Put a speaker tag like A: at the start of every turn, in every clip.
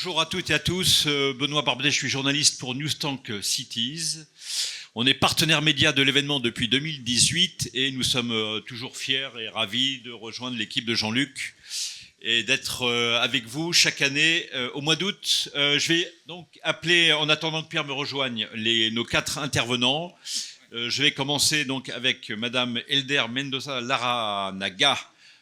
A: Bonjour à toutes et à tous, Benoît Barbedet, je suis journaliste pour Newstank Cities. On est partenaire média de l'événement depuis 2018 et nous sommes toujours fiers et ravis de rejoindre l'équipe de Jean-Luc et d'être avec vous chaque année au mois d'août. Je vais donc appeler, en attendant que Pierre me rejoigne, nos 4 intervenants. Je vais commencer donc avec Madame Elder Mendoza Laranaga.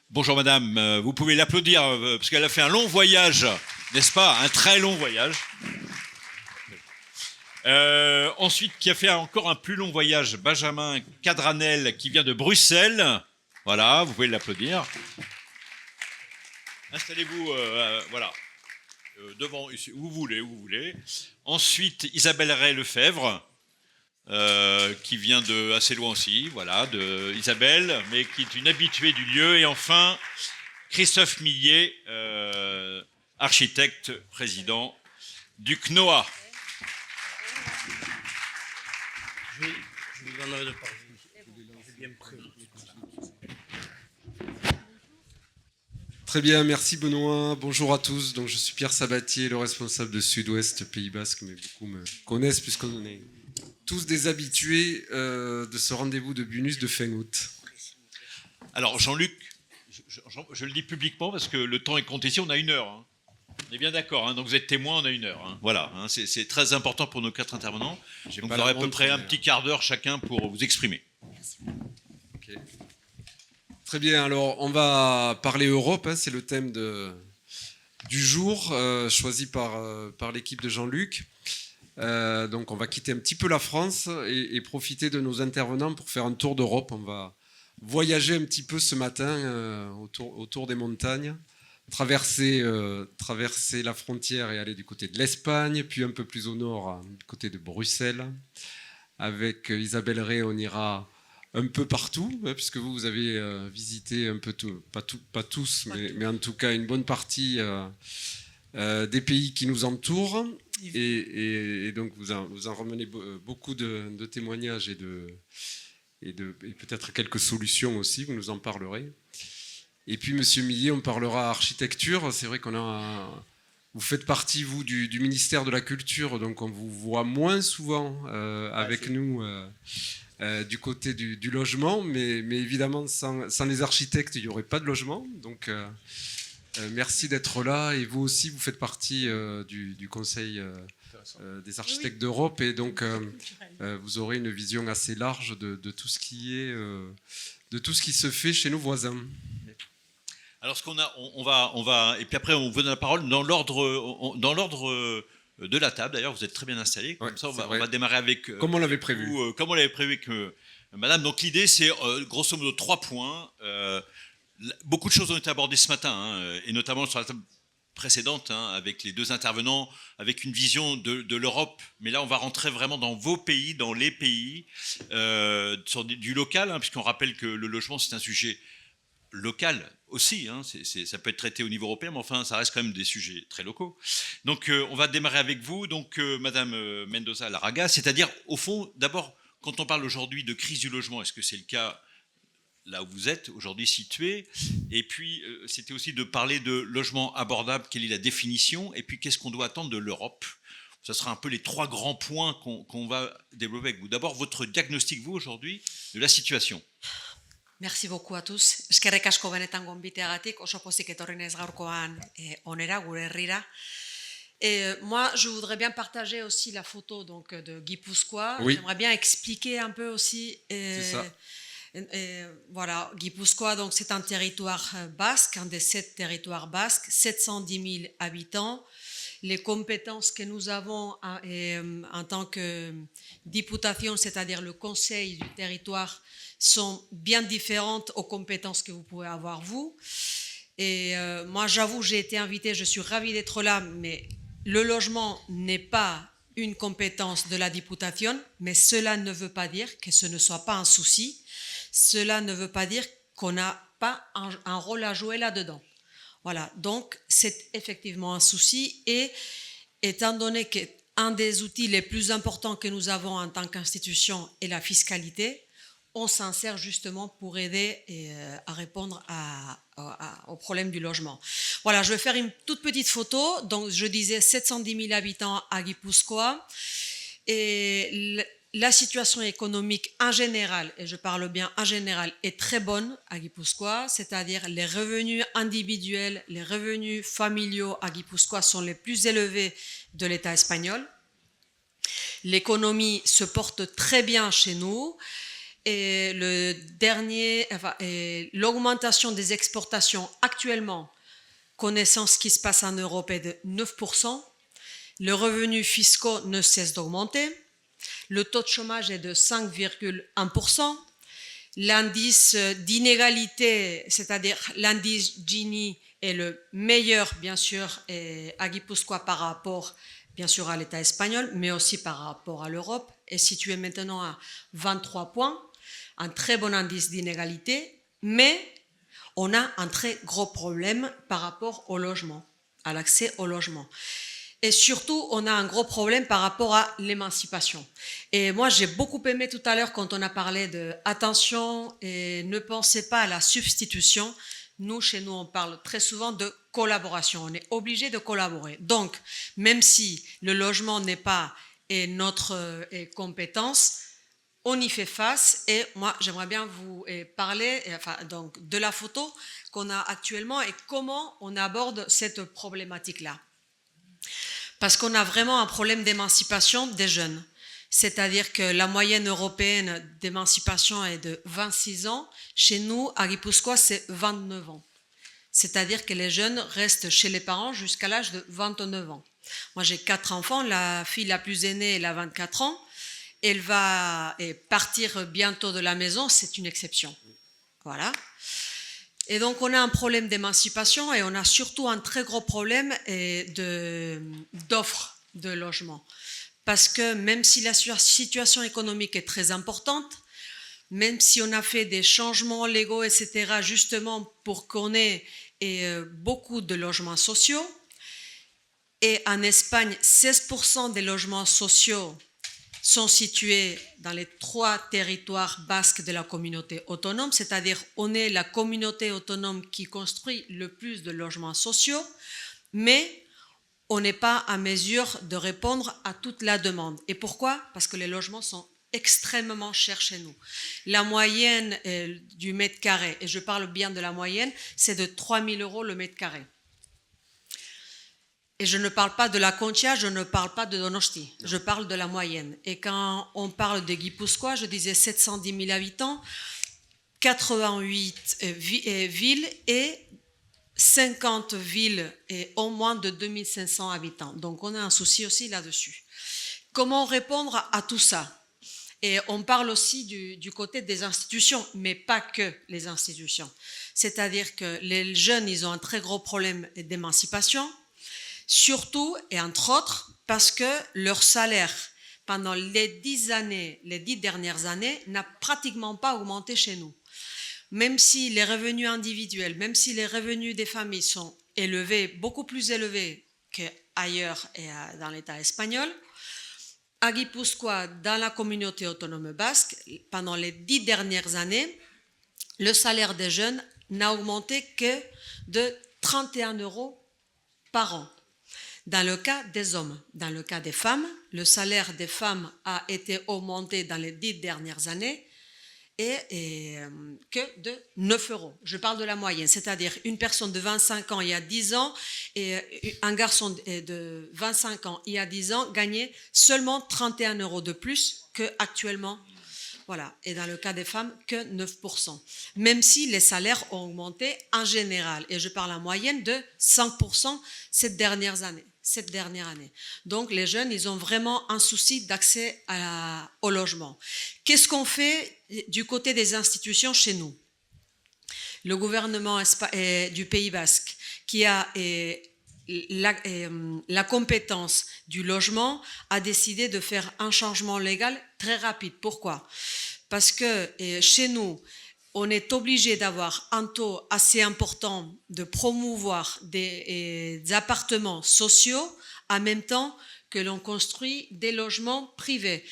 A: Bonjour Madame, vous pouvez l'applaudir parce qu'elle a fait un long voyage, n'est-ce pas? Un très long voyage. Ensuite, qui a fait encore un plus long voyage, Benjamin Cadranel, qui vient de Bruxelles. Voilà, vous pouvez l'applaudir. Installez-vous, voilà, devant, où vous voulez. Ensuite, Isabelle Ray-Lefebvre, qui vient de assez loin aussi, voilà, de Isabelle, mais qui est une habituée du lieu. Et enfin, Christophe Millet, architecte, président du CNOA.
B: Je vous en avais de parler. C'est bien prêt.
C: Très bien, merci Benoît. Bonjour à tous. Donc, je suis Pierre Sabatier, le responsable de Sud-Ouest Pays Basque, mais beaucoup me connaissent puisqu'on est tous des habitués de ce rendez-vous de Bunus de fin août.
A: Alors Jean-Luc, je le dis publiquement parce que le temps est compté ici, on a 1 heure. Hein. On est bien d'accord, hein, donc vous êtes témoin, on a 1 heure. Hein. Voilà, hein, c'est très important pour nos 4 intervenants. Donc vous aurez à peu près un petit quart d'heure chacun pour vous exprimer.
C: Merci. Okay. Très bien, alors on va parler Europe, hein, c'est le thème du jour, choisi par l'équipe de Jean-Luc. Donc on va quitter un petit peu la France et profiter de nos intervenants pour faire un tour d'Europe. On va voyager un petit peu ce matin autour des montagnes, traverser la frontière et aller du côté de l'Espagne, puis un peu plus au nord, du côté de Bruxelles. Avec Isabelle Ray, on ira un peu partout, puisque vous avez visité un peu tout, pas tous, mais en tout cas une bonne partie des pays qui nous entourent. Et donc vous en ramenez beaucoup de témoignages et peut-être quelques solutions aussi, vous nous en parlerez. Et puis Monsieur Millet, on parlera architecture. C'est vrai vous faites partie, vous, du ministère de la Culture, donc on vous voit moins souvent avec nous du côté du logement, mais évidemment sans les architectes, il n'y aurait pas de logement. Donc merci d'être là, et vous aussi vous faites partie du Conseil des architectes d'Europe, et donc vous aurez une vision assez large de tout ce qui se fait chez nos voisins.
A: Alors on va et puis après on vous donne la parole dans l'ordre de la table. D'ailleurs, vous êtes très bien installés. Comme ça, on va démarrer avec
C: comme on l'avait prévu.
A: Comme on l'avait prévu avec Madame. Donc l'idée, c'est grosso modo 3 points. Beaucoup de choses ont été abordées ce matin, hein, et notamment sur la table précédente, hein, avec les 2 intervenants, avec une vision de l'Europe. Mais là, on va rentrer vraiment dans vos pays, dans les pays, sur du local, hein, puisqu'on rappelle que le logement, c'est un sujet local aussi, hein, ça peut être traité au niveau européen, mais enfin, ça reste quand même des sujets très locaux. Donc, on va démarrer avec vous, donc Madame Mendoza Larraga, c'est-à-dire, au fond, d'abord, quand on parle aujourd'hui de crise du logement, est-ce que c'est le cas là où vous êtes aujourd'hui situé? Et puis, c'était aussi de parler de logement abordable, quelle est la définition, et puis qu'est-ce qu'on doit attendre de l'Europe? Ça sera un peu les 3 grands points qu'on va développer avec vous. D'abord, votre diagnostic, vous, aujourd'hui, de la situation.
D: Merci beaucoup à tous. Eskerrik asko benetan gonbiteagatik, oso pozik etorri naiz gaurkoan onera, gure herrira. Moi, je voudrais bien partager aussi la photo donc, de Guipuscoa. Oui. J'aimerais bien expliquer un peu aussi. C'est ça. Voilà, Guipuscoa, donc c'est un territoire basque, un des 7 territoires basques, 710 000 habitants. Les compétences que nous avons en tant que députation, c'est-à-dire le conseil du territoire, sont bien différentes aux compétences que vous pouvez avoir vous. Et moi, j'avoue, j'ai été invitée, je suis ravie d'être là, mais le logement n'est pas une compétence de la députation, mais cela ne veut pas dire que ce ne soit pas un souci. Cela ne veut pas dire qu'on n'a pas un rôle à jouer là-dedans. Voilà, donc c'est effectivement un souci, et étant donné qu'un des outils les plus importants que nous avons en tant qu'institution est la fiscalité, on s'insère justement pour aider à répondre au problème du logement. Voilà, je vais faire une toute petite photo. Donc, je disais 710 000 habitants à Guipuscoa. Et la situation économique en général, et je parle bien en général, est très bonne à Guipuscoa, c'est-à-dire les revenus individuels, les revenus familiaux à Guipuscoa sont les plus élevés de l'État espagnol. L'économie se porte très bien chez nous. Et l'augmentation des exportations actuellement, connaissant ce qui se passe en Europe, est de 9%. Le revenu fiscal ne cesse d'augmenter. Le taux de chômage est de 5,1%. L'indice d'inégalité, c'est-à-dire l'indice Gini, est le meilleur, bien sûr, à Guipuscoa par rapport, bien sûr, à l'État espagnol, mais aussi par rapport à l'Europe, est situé maintenant à 23 points. Un très bon indice d'inégalité, mais on a un très gros problème par rapport au logement, à l'accès au logement. Et surtout, on a un gros problème par rapport à l'émancipation. Et moi, j'ai beaucoup aimé tout à l'heure quand on a parlé de attention et ne pensez pas à la substitution. Nous, chez nous, on parle très souvent de collaboration. On est obligé de collaborer. Donc, même si le logement n'est pas notre compétence, on y fait face. Et moi, j'aimerais bien vous parler donc, de la photo qu'on a actuellement et comment on aborde cette problématique-là. Parce qu'on a vraiment un problème d'émancipation des jeunes. C'est-à-dire que la moyenne européenne d'émancipation est de 26 ans. Chez nous, à Guipuscoa, c'est 29 ans. C'est-à-dire que les jeunes restent chez les parents jusqu'à l'âge de 29 ans. Moi, j'ai 4 enfants. La fille la plus aînée, elle a 24 ans. Elle va partir bientôt de la maison. C'est une exception. Voilà. Et donc, on a un problème d'émancipation et on a surtout un très gros problème d'offre de logement. Parce que même si la situation économique est très importante, même si on a fait des changements légaux, etc., justement pour qu'on ait beaucoup de logements sociaux, et en Espagne, 16% des logements sociaux sont situés dans les 3 territoires basques de la communauté autonome, c'est-à-dire on est la communauté autonome qui construit le plus de logements sociaux, mais on n'est pas à mesure de répondre à toute la demande. Et pourquoi? Parce que les logements sont extrêmement chers chez nous. La moyenne du mètre carré, et je parle bien de la moyenne, c'est de 3 000 € le mètre carré. Et je ne parle pas de la Concha, je ne parle pas de Donosti, je parle de la moyenne. Et quand on parle de Guipuscoa, je disais 710 000 habitants, 88 villes et 50 villes et au moins de 2500 habitants. Donc on a un souci aussi là-dessus. Comment répondre à tout ça? Et on parle aussi du côté des institutions, mais pas que les institutions. C'est-à-dire que les jeunes, ils ont un très gros problème d'émancipation, surtout et entre autres parce que leur salaire pendant les 10 dernières années n'a pratiquement pas augmenté chez nous. Même si les revenus individuels, même si les revenus des familles sont élevés, beaucoup plus élevés qu'ailleurs et dans l'État espagnol, à Guipuscoa, dans la communauté autonome basque, pendant les 10 dernières années, le salaire des jeunes n'a augmenté que de 31 € par an. Dans le cas des hommes, dans le cas des femmes, le salaire des femmes a été augmenté dans les 10 dernières années et que de 9 €. Je parle de la moyenne, c'est-à-dire une personne de 25 ans il y a 10 ans et un garçon de 25 ans il y a 10 ans gagnait seulement 31 € de plus qu'actuellement. Voilà. Et dans le cas des femmes, que 9%. Même si les salaires ont augmenté en général, et je parle en moyenne de 5% cette dernière année. Donc les jeunes, ils ont vraiment un souci d'accès au logement. Qu'est-ce qu'on fait du côté des institutions chez nous? Le gouvernement du Pays Basque, qui a la compétence du logement, a décidé de faire un changement légal très rapide. Pourquoi? Parce que chez nous, on est obligé d'avoir un taux assez important de promouvoir des appartements sociaux en même temps que l'on construit des logements privés.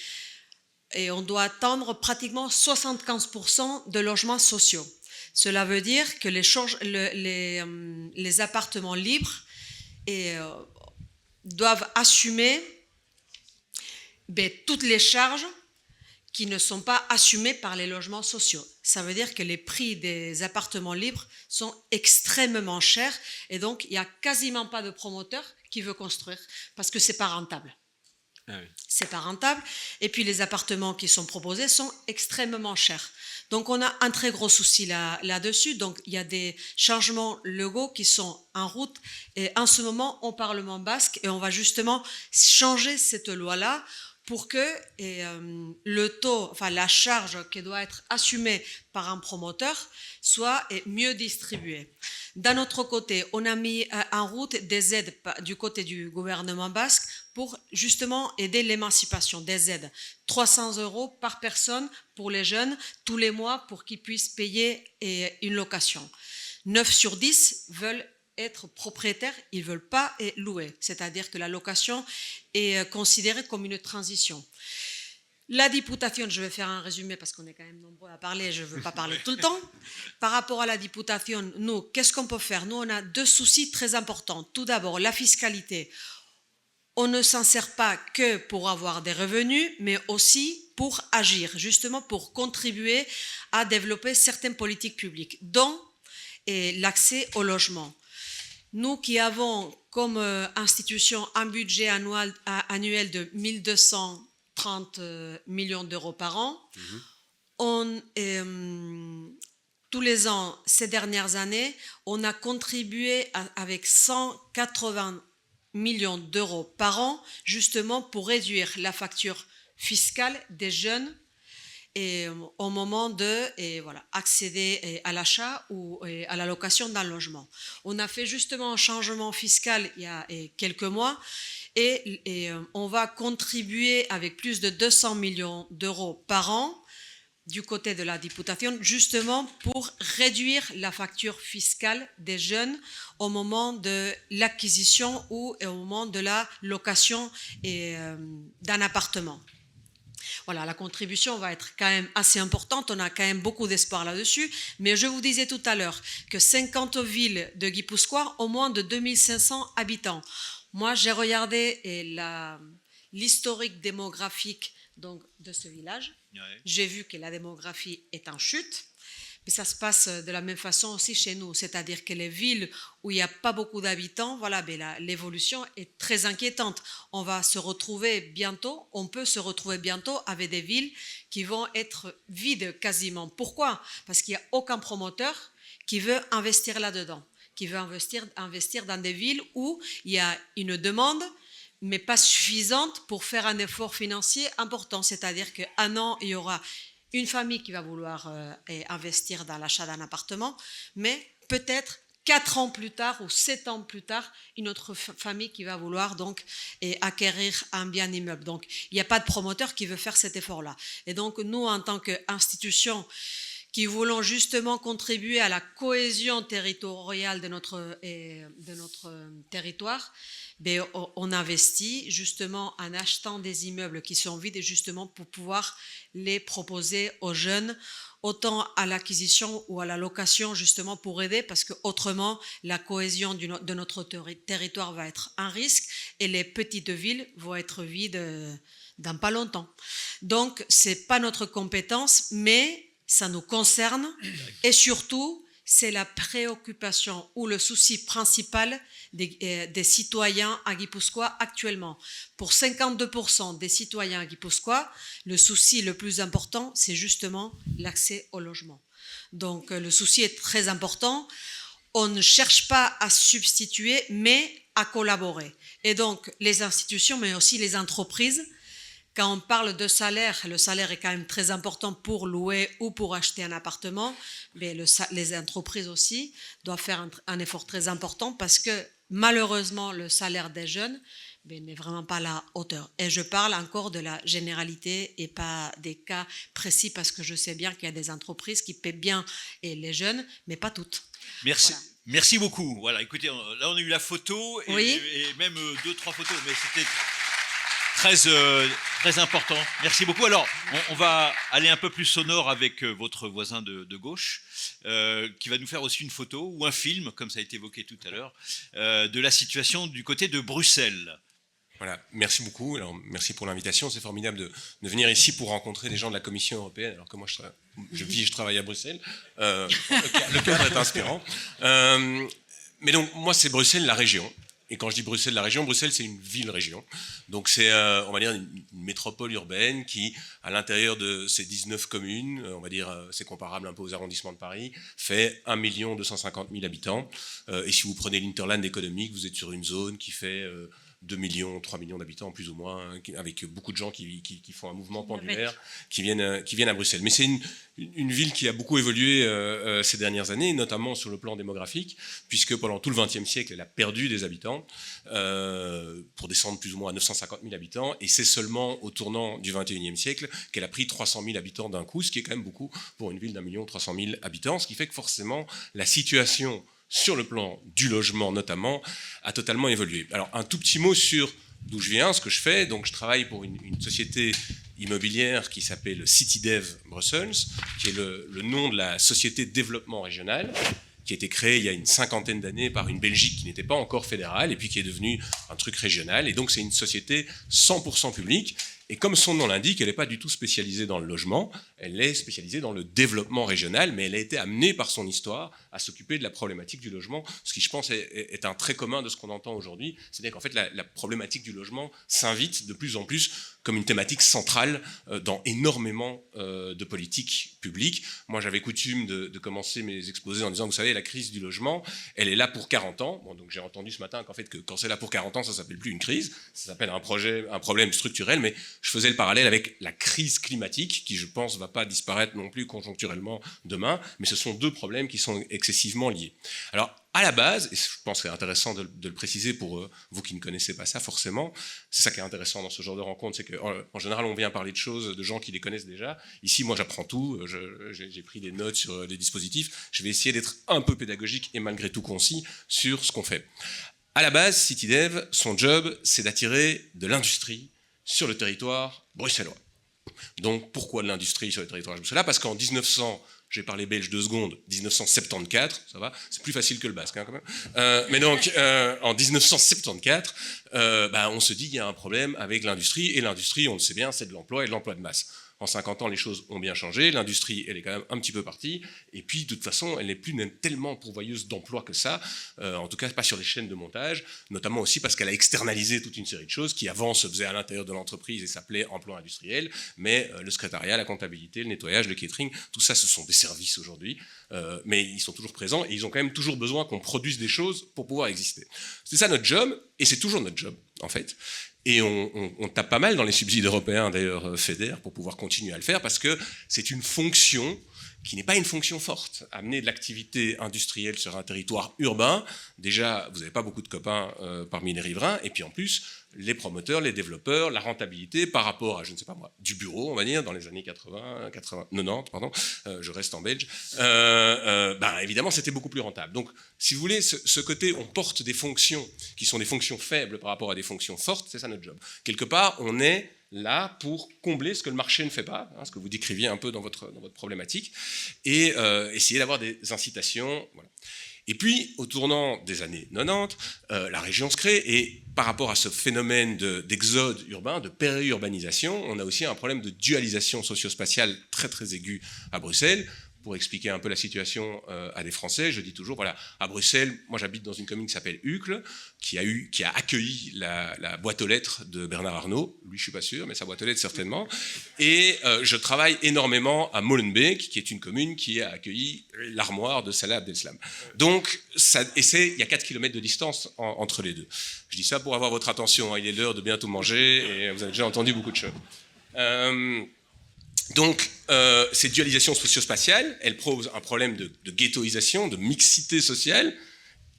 D: et on doit attendre pratiquement 75% de logements sociaux. Cela veut dire que les appartements libres doivent assumer toutes les charges qui ne sont pas assumées par les logements sociaux. Ça veut dire que les prix des appartements libres sont extrêmement chers et donc il n'y a quasiment pas de promoteur qui veut construire parce que c'est pas rentable.
C: Ah oui.
D: C'est pas rentable. Et puis les appartements qui sont proposés sont extrêmement chers. Donc on a un très gros souci là-dessus. Donc il y a des changements légaux qui sont en route. Et en ce moment au Parlement basque, et on va justement changer cette loi-là pour que le taux, enfin la charge qui doit être assumée par un promoteur soit mieux distribuée. D'un autre côté, on a mis en route des aides du côté du gouvernement basque pour justement aider l'émancipation, des aides. 300 € par personne pour les jeunes tous les mois pour qu'ils puissent payer une location. 9 sur 10 veulent être propriétaires, ils ne veulent pas louer. C'est-à-dire que la location est considérée comme une transition. La Diputación, je vais faire un résumé parce qu'on est quand même nombreux à parler, je ne veux pas parler tout le temps. Par rapport à la Diputación, nous, qu'est-ce qu'on peut faire? Nous, on a deux soucis très importants. Tout d'abord, la fiscalité. On ne s'en sert pas que pour avoir des revenus, mais aussi pour agir, justement pour contribuer à développer certaines politiques publiques, dont l'accès au logement. Nous qui avons comme institution un budget annuel de 1230 millions d'euros par an, tous les ans, ces dernières années, on a contribué avec 180 millions d'euros par an, justement pour réduire la facture fiscale des jeunes et au moment accéder à l'achat ou à la location d'un logement. On a fait justement un changement fiscal il y a quelques mois et on va contribuer avec plus de 200 millions d'euros par an du côté de la Diputación, justement pour réduire la facture fiscale des jeunes au moment de l'acquisition ou au moment de la location d'un appartement. Voilà, la contribution va être quand même assez importante, on a quand même beaucoup d'espoir là-dessus, mais je vous disais tout à l'heure que 50 villes de Guipuscoa ont moins de 2500 habitants. Moi, j'ai regardé l'historique démographique donc, de ce village. Ouais. J'ai vu que la démographie est en chute, mais ça se passe de la même façon aussi chez nous, c'est-à-dire que les villes où il n'y a pas beaucoup d'habitants, l'évolution est très inquiétante. On peut se retrouver bientôt avec des villes qui vont être vides quasiment. Pourquoi? Parce qu'il n'y a aucun promoteur qui veut investir là-dedans, qui veut investir dans des villes où il y a une demande, mais pas suffisante pour faire un effort financier important. C'est-à-dire qu'un an, il y aura une famille qui va vouloir investir dans l'achat d'un appartement, mais peut-être 4 ans plus tard ou 7 ans plus tard, une autre famille qui va vouloir donc acquérir un bien immeuble. Donc, il n'y a pas de promoteur qui veut faire cet effort-là. Et donc, nous, en tant qu'institution qui voulons justement contribuer à la cohésion territoriale de notre territoire, on investit justement en achetant des immeubles qui sont vides et justement pour pouvoir les proposer aux jeunes, autant à l'acquisition ou à la location, justement pour aider, parce qu'autrement, la cohésion de notre territoire va être un risque et les petites villes vont être vides dans pas longtemps. Donc, ce n'est pas notre compétence, mais ça nous concerne et surtout, c'est la préoccupation ou le souci principal des citoyens à Guipuscoa actuellement. Pour 52% des citoyens à Guipuscoa, le souci le plus important, c'est justement l'accès au logement. Donc le souci est très important. On ne cherche pas à substituer, mais à collaborer. Et donc les institutions, mais aussi les entreprises, quand on parle de salaire, le salaire est quand même très important pour louer ou pour acheter un appartement, mais les entreprises aussi doivent faire un effort très important parce que malheureusement, le salaire des jeunes n'est vraiment pas à la hauteur. Et je parle encore de la généralité et pas des cas précis parce que je sais bien qu'il y a des entreprises qui paient bien les jeunes, mais pas toutes.
A: Merci.
D: Voilà.
A: Merci beaucoup. Voilà, écoutez, là on a eu la photo et,
D: oui.
A: et même 2-3 photos, mais c'était très Très important. Merci beaucoup. Alors, on va aller un peu plus sonore avec votre voisin de gauche, qui va nous faire aussi une photo ou un film, comme ça a été évoqué tout à l'heure, de la situation du côté de Bruxelles.
E: Voilà, merci beaucoup. Alors, merci pour l'invitation. C'est formidable de venir ici pour rencontrer des gens de la Commission européenne, alors que moi, je travaille à Bruxelles. Le cadre est inspirant. Mais donc, moi, c'est Bruxelles, la région. Et quand je dis Bruxelles, la région, Bruxelles, c'est une ville-région. Donc, c'est, on va dire, une métropole urbaine qui, à l'intérieur de ses 19 communes, on va dire, c'est comparable un peu aux arrondissements de Paris, fait 1 250 000 habitants. Et si vous prenez l'interland économique, vous êtes sur une zone qui fait 2 millions, 3 millions d'habitants, plus ou moins, avec beaucoup de gens qui font un mouvement pendulaire, qui viennent à Bruxelles. Mais c'est une ville qui a beaucoup évolué ces dernières années, notamment sur le plan démographique, puisque pendant tout le XXe siècle, elle a perdu des habitants, pour descendre plus ou moins à 950 000 habitants, et c'est seulement au tournant du XXIe siècle qu'elle a pris 300 000 habitants d'un coup, ce qui est quand même beaucoup pour une ville d'1 300 000 habitants, ce qui fait que forcément, la situation sur le plan du logement notamment, a totalement évolué. Alors, un tout petit mot sur d'où je viens, ce que je fais. Donc, je travaille pour une société immobilière qui s'appelle CityDev Brussels, qui est le nom de la société de développement régional, qui a été créée il y a une 50aine d'années par une Belgique qui n'était pas encore fédérale, et puis qui est devenue un truc régional. Et donc, c'est une société 100% publique. Et comme son nom l'indique, elle n'est pas du tout spécialisée dans le logement, elle est spécialisée dans le développement régional, mais elle a été amenée par son histoire à s'occuper de la problématique du logement, ce qui, je pense, est un trait commun de ce qu'on entend aujourd'hui. C'est-à-dire qu'en fait, la problématique du logement s'invite de plus en plus comme une thématique centrale dans énormément de politiques publiques. Moi, j'avais coutume de commencer mes exposés en disant, vous savez, la crise du logement, elle est là pour 40 ans. Bon, donc j'ai entendu ce matin qu'en fait, quand c'est là pour 40 ans, ça ne s'appelle plus une crise, ça s'appelle un problème structurel, mais je faisais le parallèle avec la crise climatique, qui, je pense, ne va pas disparaître non plus conjoncturellement demain, mais ce sont deux problèmes qui sont excessivement liés. Alors, à la base, et je pense que c'est intéressant de le préciser pour vous qui ne connaissez pas ça forcément, c'est ça qui est intéressant dans ce genre de rencontre, c'est qu'en général, on vient parler de choses, de gens qui les connaissent déjà. Ici, moi, j'apprends tout, j'ai pris des notes sur les dispositifs, je vais essayer d'être un peu pédagogique et malgré tout concis sur ce qu'on fait. À la base, CityDev, son job, c'est d'attirer de l'industrie sur le territoire bruxellois. Donc, pourquoi de l'industrie sur le territoire bruxellois? Parce qu'en 1900, j'ai parlé belge 2 secondes, 1974, ça va, c'est plus facile que le basque hein, quand même. Mais donc, en 1974, on se dit qu'il y a un problème avec l'industrie, et l'industrie, on le sait bien, c'est de l'emploi et de l'emploi de masse. En 50 ans, les choses ont bien changé, l'industrie, elle est quand même un petit peu partie, et puis de toute façon, elle n'est plus tellement pourvoyeuse d'emplois que ça, en tout cas pas sur les chaînes de montage, notamment aussi parce qu'elle a externalisé toute une série de choses qui avant se faisaient à l'intérieur de l'entreprise et s'appelaient emploi industriel, mais le secrétariat, la comptabilité, le nettoyage, le catering, tout ça, ce sont des services aujourd'hui, mais ils sont toujours présents, et ils ont quand même toujours besoin qu'on produise des choses pour pouvoir exister. C'est ça notre job, et c'est toujours notre job, en fait. Et on tape pas mal dans les subsides européens, d'ailleurs, FEDER, pour pouvoir continuer à le faire, parce que c'est une fonction qui n'est pas une fonction forte. Amener de l'activité industrielle sur un territoire urbain, déjà, vous n'avez pas beaucoup de copains parmi les riverains, et puis en plus, les promoteurs, les développeurs, la rentabilité par rapport à, je ne sais pas moi, du bureau, on va dire, dans les années 90, pardon, je reste en belge, évidemment, c'était beaucoup plus rentable. Donc, si vous voulez, ce côté, on porte des fonctions qui sont des fonctions faibles par rapport à des fonctions fortes, c'est ça notre job. Quelque part, on est là pour combler ce que le marché ne fait pas, hein, ce que vous décriviez un peu dans votre problématique, et essayer d'avoir des incitations. Voilà. Et puis, au tournant des années 90, la région se crée, et par rapport à ce phénomène d'exode urbain, de périurbanisation, on a aussi un problème de dualisation socio-spatiale très très aigu à Bruxelles. Pour expliquer un peu la situation à des Français, je dis toujours, voilà, à Bruxelles, moi j'habite dans une commune qui s'appelle Uccle, qui a accueilli la boîte aux lettres de Bernard Arnault, lui je suis pas sûr, mais sa boîte aux lettres certainement, et je travaille énormément à Molenbeek, qui est une commune qui a accueilli l'armoire de Salah Abdeslam. Donc, il y a 4 km de distance entre les deux. Je dis ça pour avoir votre attention, hein, il est l'heure de bientôt manger, et vous avez déjà entendu beaucoup de choses. Donc, cette dualisation socio-spatiale, elle pose un problème de ghettoisation, de mixité sociale,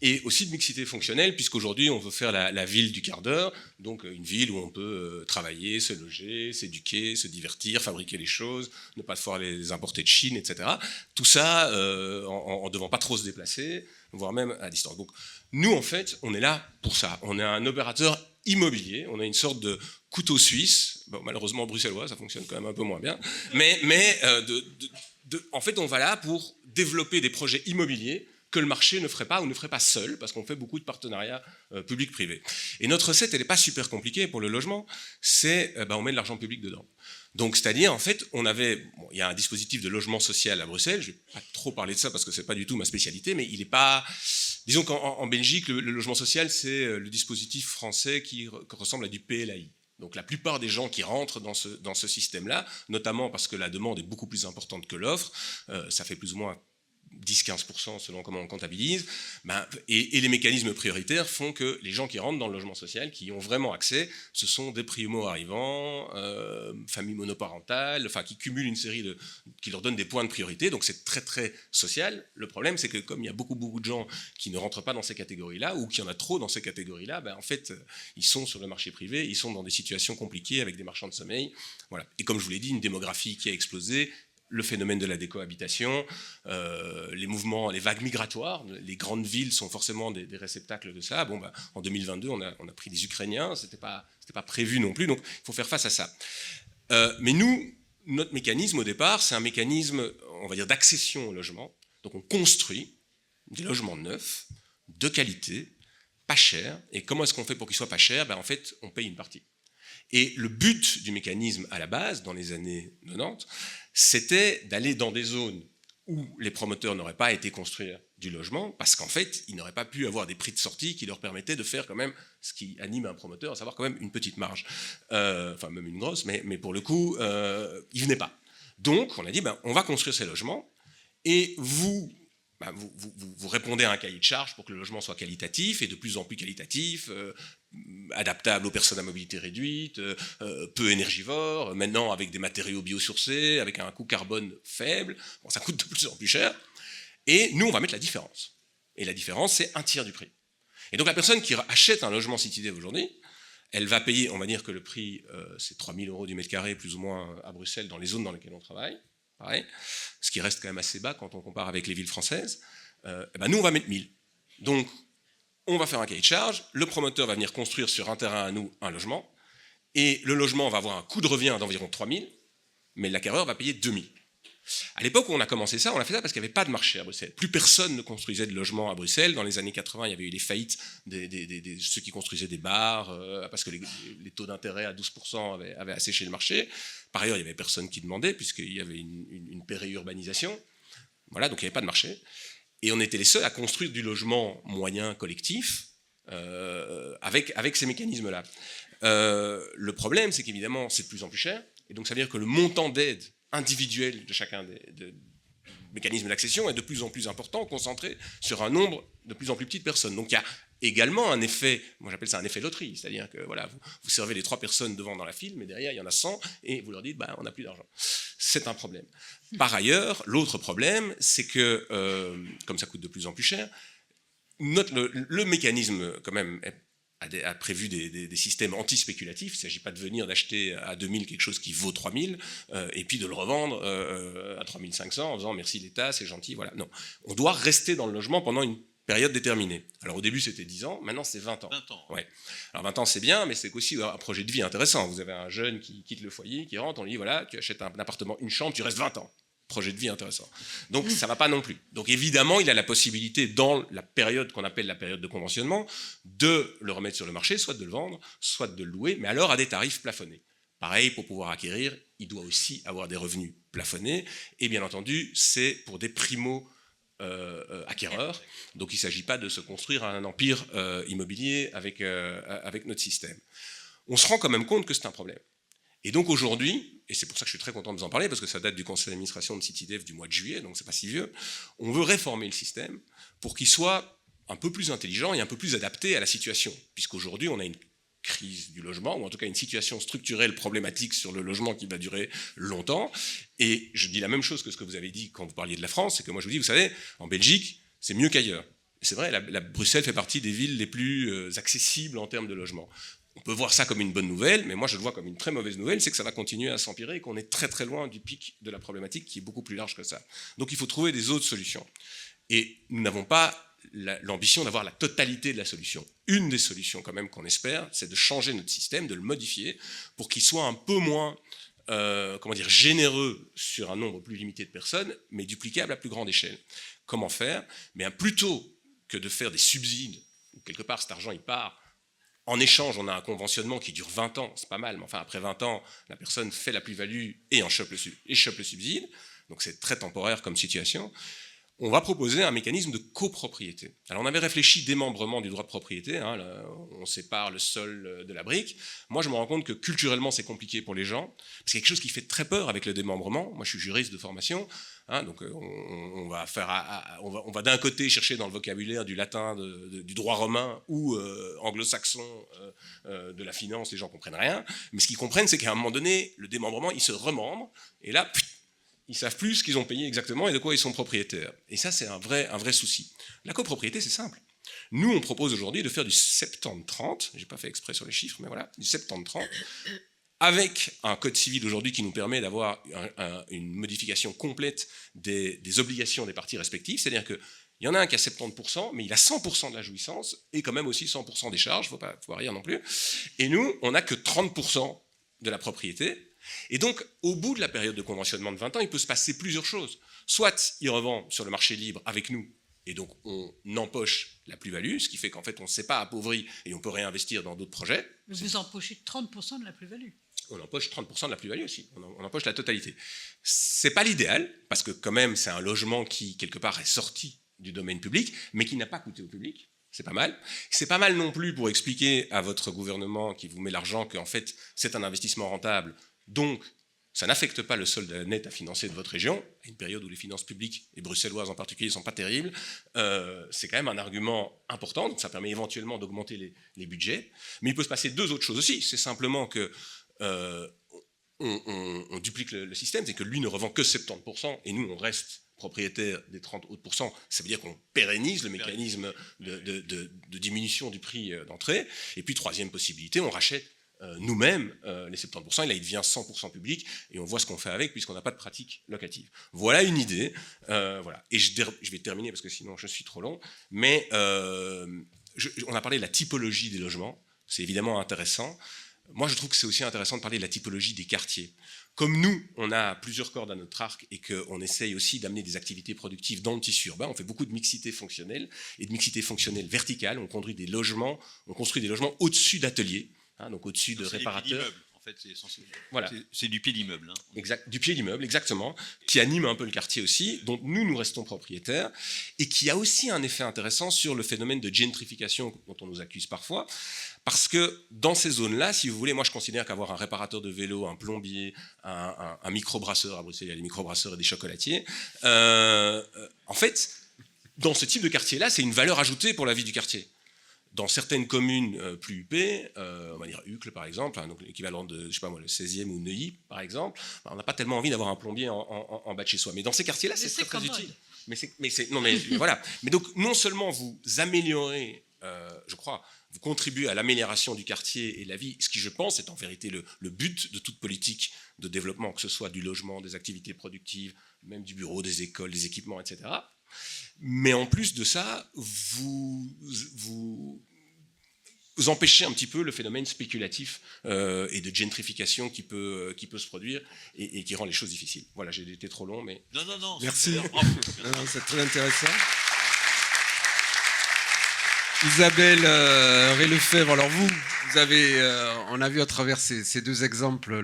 E: et aussi de mixité fonctionnelle, puisqu'aujourd'hui, on veut faire la ville du quart d'heure, donc une ville où on peut travailler, se loger, s'éduquer, se divertir, fabriquer les choses, ne pas devoir les importer de Chine, etc. Tout ça en ne devant pas trop se déplacer, voire même à distance. Donc, nous, en fait, on est là pour ça. On est un opérateur immobilier, on a une sorte de couteau suisse. Bon, malheureusement, bruxellois, ça fonctionne quand même un peu moins bien. Mais en fait, on va là pour développer des projets immobiliers que le marché ne ferait pas ou ne ferait pas seul, parce qu'on fait beaucoup de partenariats publics-privés. Et notre recette, elle n'est pas super compliquée pour le logement, c'est on met de l'argent public dedans. Donc, c'est-à-dire, en fait, il y a un dispositif de logement social à Bruxelles, je ne vais pas trop parler de ça parce que ce n'est pas du tout ma spécialité, mais il n'est pas... Disons qu'en Belgique, le logement social, c'est le dispositif français qui ressemble à du PLAI. Donc la plupart des gens qui rentrent dans ce système-là, notamment parce que la demande est beaucoup plus importante que l'offre, ça fait plus ou moins 10-15% selon comment on comptabilise, et les mécanismes prioritaires font que les gens qui rentrent dans le logement social, qui ont vraiment accès, ce sont des primo-arrivants, familles monoparentales, enfin qui cumulent une série qui leur donnent des points de priorité, donc c'est très très social. Le problème c'est que comme il y a beaucoup de gens qui ne rentrent pas dans ces catégories-là, ou qu'il y en a trop dans ces catégories-là, en fait ils sont sur le marché privé, ils sont dans des situations compliquées avec des marchands de sommeil, voilà. Et comme je vous l'ai dit, une démographie qui a explosé, le phénomène de la décohabitation, les mouvements, les vagues migratoires, les grandes villes sont forcément des réceptacles de ça. Bon, en 2022, on a pris des Ukrainiens, c'était pas prévu non plus, donc il faut faire face à ça. Mais nous, notre mécanisme au départ, c'est un mécanisme, on va dire, d'accession au logement. Donc on construit des logements neufs, de qualité, pas chers. Et comment est-ce qu'on fait pour qu'ils soient pas chers ? En fait, on paye une partie. Et le but du mécanisme à la base, dans les années 90, c'était d'aller dans des zones où les promoteurs n'auraient pas été construire du logement, parce qu'en fait, ils n'auraient pas pu avoir des prix de sortie qui leur permettaient de faire quand même ce qui anime un promoteur, à savoir quand même une petite marge. Enfin, même une grosse, mais pour le coup, ils ne venaient pas. Donc, on a dit, on va construire ces logements, et vous répondez à un cahier de charge pour que le logement soit qualitatif, et de plus en plus qualitatif, adaptable aux personnes à mobilité réduite, peu énergivore, maintenant avec des matériaux biosourcés, avec un coût carbone faible, ça coûte de plus en plus cher, et nous on va mettre la différence. Et la différence c'est un tiers du prix. Et donc la personne qui achète un logement CityDev aujourd'hui, elle va payer, on va dire que le prix c'est 3 000 € du mètre carré, plus ou moins à Bruxelles, dans les zones dans lesquelles on travaille, pareil, ce qui reste quand même assez bas quand on compare avec les villes françaises, nous on va mettre 1 000. Donc on va faire un cahier de charge, le promoteur va venir construire sur un terrain à nous un logement, et le logement va avoir un coût de revient d'environ 3 000, mais l'acquéreur va payer 2 000. À l'époque où on a commencé ça, on a fait ça parce qu'il n'y avait pas de marché à Bruxelles. Plus personne ne construisait de logements à Bruxelles. Dans les années 80, il y avait eu les faillites de ceux qui construisaient des bars, parce que les taux d'intérêt à 12% avaient asséché le marché. Par ailleurs, il n'y avait personne qui demandait, puisqu'il y avait une périurbanisation. Voilà, donc il n'y avait pas de marché. Et on était les seuls à construire du logement moyen collectif avec ces mécanismes-là. Le problème, c'est qu'évidemment, c'est de plus en plus cher. Et donc, ça veut dire que le montant d'aide individuel de chacun des mécanismes d'accession est de plus en plus important, concentré sur un nombre de plus en plus petit de personnes. Donc, il y a également un effet, moi j'appelle ça un effet loterie, c'est-à-dire que voilà, vous servez les 3 personnes devant dans la file, mais derrière, il y en a 100, et vous leur dites, on n'a plus d'argent. C'est un problème. Par ailleurs, l'autre problème, c'est que, comme ça coûte de plus en plus cher, le mécanisme, quand même, a prévu des systèmes anti-spéculatifs. Il ne s'agit pas de venir d'acheter à 2 000 quelque chose qui vaut 3 000, et puis de le revendre à 3 500 en disant merci l'État, c'est gentil, voilà. Non, on doit rester dans le logement pendant une période déterminée. Alors au début c'était 10 ans, maintenant c'est 20 ans.
A: 20 ans.
E: Ouais. Alors 20 ans c'est bien, mais c'est aussi un projet de vie intéressant. Vous avez un jeune qui quitte le foyer, qui rentre, on lui dit voilà, tu achètes un appartement, une chambre, tu restes 20 ans. Projet de vie intéressant. Donc ça ne va pas non plus. Donc évidemment, il a la possibilité, dans la période qu'on appelle la période de conventionnement, de le remettre sur le marché, soit de le vendre, soit de le louer, mais alors à des tarifs plafonnés. Pareil, pour pouvoir acquérir, il doit aussi avoir des revenus plafonnés, et bien entendu, c'est pour des primo-acquéreurs, donc il ne s'agit pas de se construire un empire immobilier avec notre système. On se rend quand même compte que c'est un problème. Et donc aujourd'hui, et c'est pour ça que je suis très content de vous en parler, parce que ça date du conseil d'administration de CityDev du mois de juillet, donc c'est pas si vieux, on veut réformer le système pour qu'il soit un peu plus intelligent et un peu plus adapté à la situation, puisqu'aujourd'hui on a une crise du logement, ou en tout cas une situation structurelle problématique sur le logement qui va durer longtemps, et je dis la même chose que ce que vous avez dit quand vous parliez de la France, c'est que moi je vous dis, vous savez, en Belgique, c'est mieux qu'ailleurs. C'est vrai, Bruxelles fait partie des villes les plus accessibles en termes de logement. On peut voir ça comme une bonne nouvelle, mais moi je le vois comme une très mauvaise nouvelle, c'est que ça va continuer à s'empirer et qu'on est très très loin du pic de la problématique qui est beaucoup plus large que ça. Donc il faut trouver des autres solutions. Et nous n'avons pas l'ambition d'avoir la totalité de la solution. Une des solutions quand même qu'on espère, c'est de changer notre système, de le modifier pour qu'il soit un peu moins généreux sur un nombre plus limité de personnes, mais duplicable à plus grande échelle. Comment faire? Plutôt que de faire des subsides, où quelque part cet argent il part, en échange on a un conventionnement qui dure 20 ans, c'est pas mal, mais enfin après 20 ans, la personne fait la plus-value et chope le subside, donc c'est très temporaire comme situation. On va proposer un mécanisme de copropriété. Alors on avait réfléchi démembrement du droit de propriété, hein, là, on sépare le sol de la brique. Moi je me rends compte que culturellement c'est compliqué pour les gens, parce qu'il y a quelque chose qui fait très peur avec le démembrement. Moi je suis juriste de formation, hein, donc on va d'un côté chercher dans le vocabulaire du latin, du droit romain ou anglo-saxon de la finance, les gens comprennent rien, mais ce qu'ils comprennent c'est qu'à un moment donné, le démembrement il se remembre, et là, ils ne savent plus ce qu'ils ont payé exactement et de quoi ils sont propriétaires. Et ça, c'est un vrai souci. La copropriété, c'est simple. Nous, on propose aujourd'hui de faire du 70-30, je n'ai pas fait exprès sur les chiffres, mais voilà, du 70-30, avec un code civil aujourd'hui qui nous permet d'avoir une modification complète des obligations des parties respectives, c'est-à-dire qu'il y en a un qui a 70%, mais il a 100% de la jouissance et quand même aussi 100% des charges, il ne faut pas rire non plus. Et nous, on n'a que 30% de la propriété. Et donc, au bout de la période de conventionnement de 20 ans, il peut se passer plusieurs choses. Soit il revend sur le marché libre avec nous, et donc on empoche la plus-value, ce qui fait qu'en fait on ne s'est pas appauvri et on peut réinvestir dans d'autres projets.
F: Mais vous empochez 30% de la plus-value.
E: On empoche 30% de la plus-value aussi, on empoche la totalité. C'est pas l'idéal, parce que quand même c'est un logement qui, quelque part, est sorti du domaine public, mais qui n'a pas coûté au public. C'est pas mal. C'est pas mal non plus pour expliquer à votre gouvernement qui vous met l'argent qu'en fait c'est un investissement rentable. Donc, ça n'affecte pas le solde net à financer de votre région, à une période où les finances publiques, et bruxelloises en particulier, ne sont pas terribles. C'est quand même un argument important, donc ça permet éventuellement d'augmenter les budgets. Mais il peut se passer deux autres choses aussi. C'est simplement que on duplique le système, c'est que lui ne revend que 70%, et nous, on reste propriétaire des 30 autres pourcents. Ça veut dire qu'on pérennise le mécanisme de diminution du prix d'entrée. Et puis, troisième possibilité, on rachète nous-mêmes les 70%, et là il devient 100% public, et on voit ce qu'on fait avec, puisqu'on n'a pas de pratique locative. Voilà une idée, voilà. Et je vais terminer, parce que sinon je suis trop long, mais on a parlé de la typologie des logements, c'est évidemment intéressant. Moi je trouve que c'est aussi intéressant de parler de la typologie des quartiers. Comme nous, on a plusieurs cordes à notre arc, et qu'on essaye aussi d'amener des activités productives dans le tissu urbain, on fait beaucoup de mixité fonctionnelle, et de mixité fonctionnelle verticale, on construit des logements au-dessus d'ateliers, hein, donc au-dessus de réparateurs.
A: En fait, c'est essentiel.
E: Voilà.
A: C'est du pied d'immeuble. Hein.
E: Exact, du pied d'immeuble, exactement, qui anime un peu le quartier aussi, dont nous restons propriétaires, et qui a aussi un effet intéressant sur le phénomène de gentrification dont on nous accuse parfois, parce que dans ces zones-là, si vous voulez, moi je considère qu'avoir un réparateur de vélo, un plombier, un microbrasseur, à Bruxelles il y a des microbrasseurs et des chocolatiers, en fait, dans ce type de quartier-là, c'est une valeur ajoutée pour la vie du quartier. Dans certaines communes plus huppées, on va dire Uccle par exemple, hein, donc l'équivalent de, je sais pas moi, le 16e ou Neuilly par exemple, on n'a pas tellement envie d'avoir un plombier en bas de chez soi. Mais dans ces quartiers-là, c'est très utile. Mais voilà. Mais donc non seulement vous améliorez, je crois, vous contribuez à l'amélioration du quartier et de la vie, ce qui je pense est en vérité le but de toute politique de développement, que ce soit du logement, des activités productives, même du bureau, des écoles, des équipements, etc. Mais en plus de ça, vous empêchez un petit peu le phénomène spéculatif et de gentrification qui peut se produire et qui rend les choses difficiles. Voilà, j'ai été trop long, mais...
A: Non.
C: Merci. C'est très intéressant. Isabelle Rey-Lefebvre, alors vous avez, on a vu à travers ces deux exemples,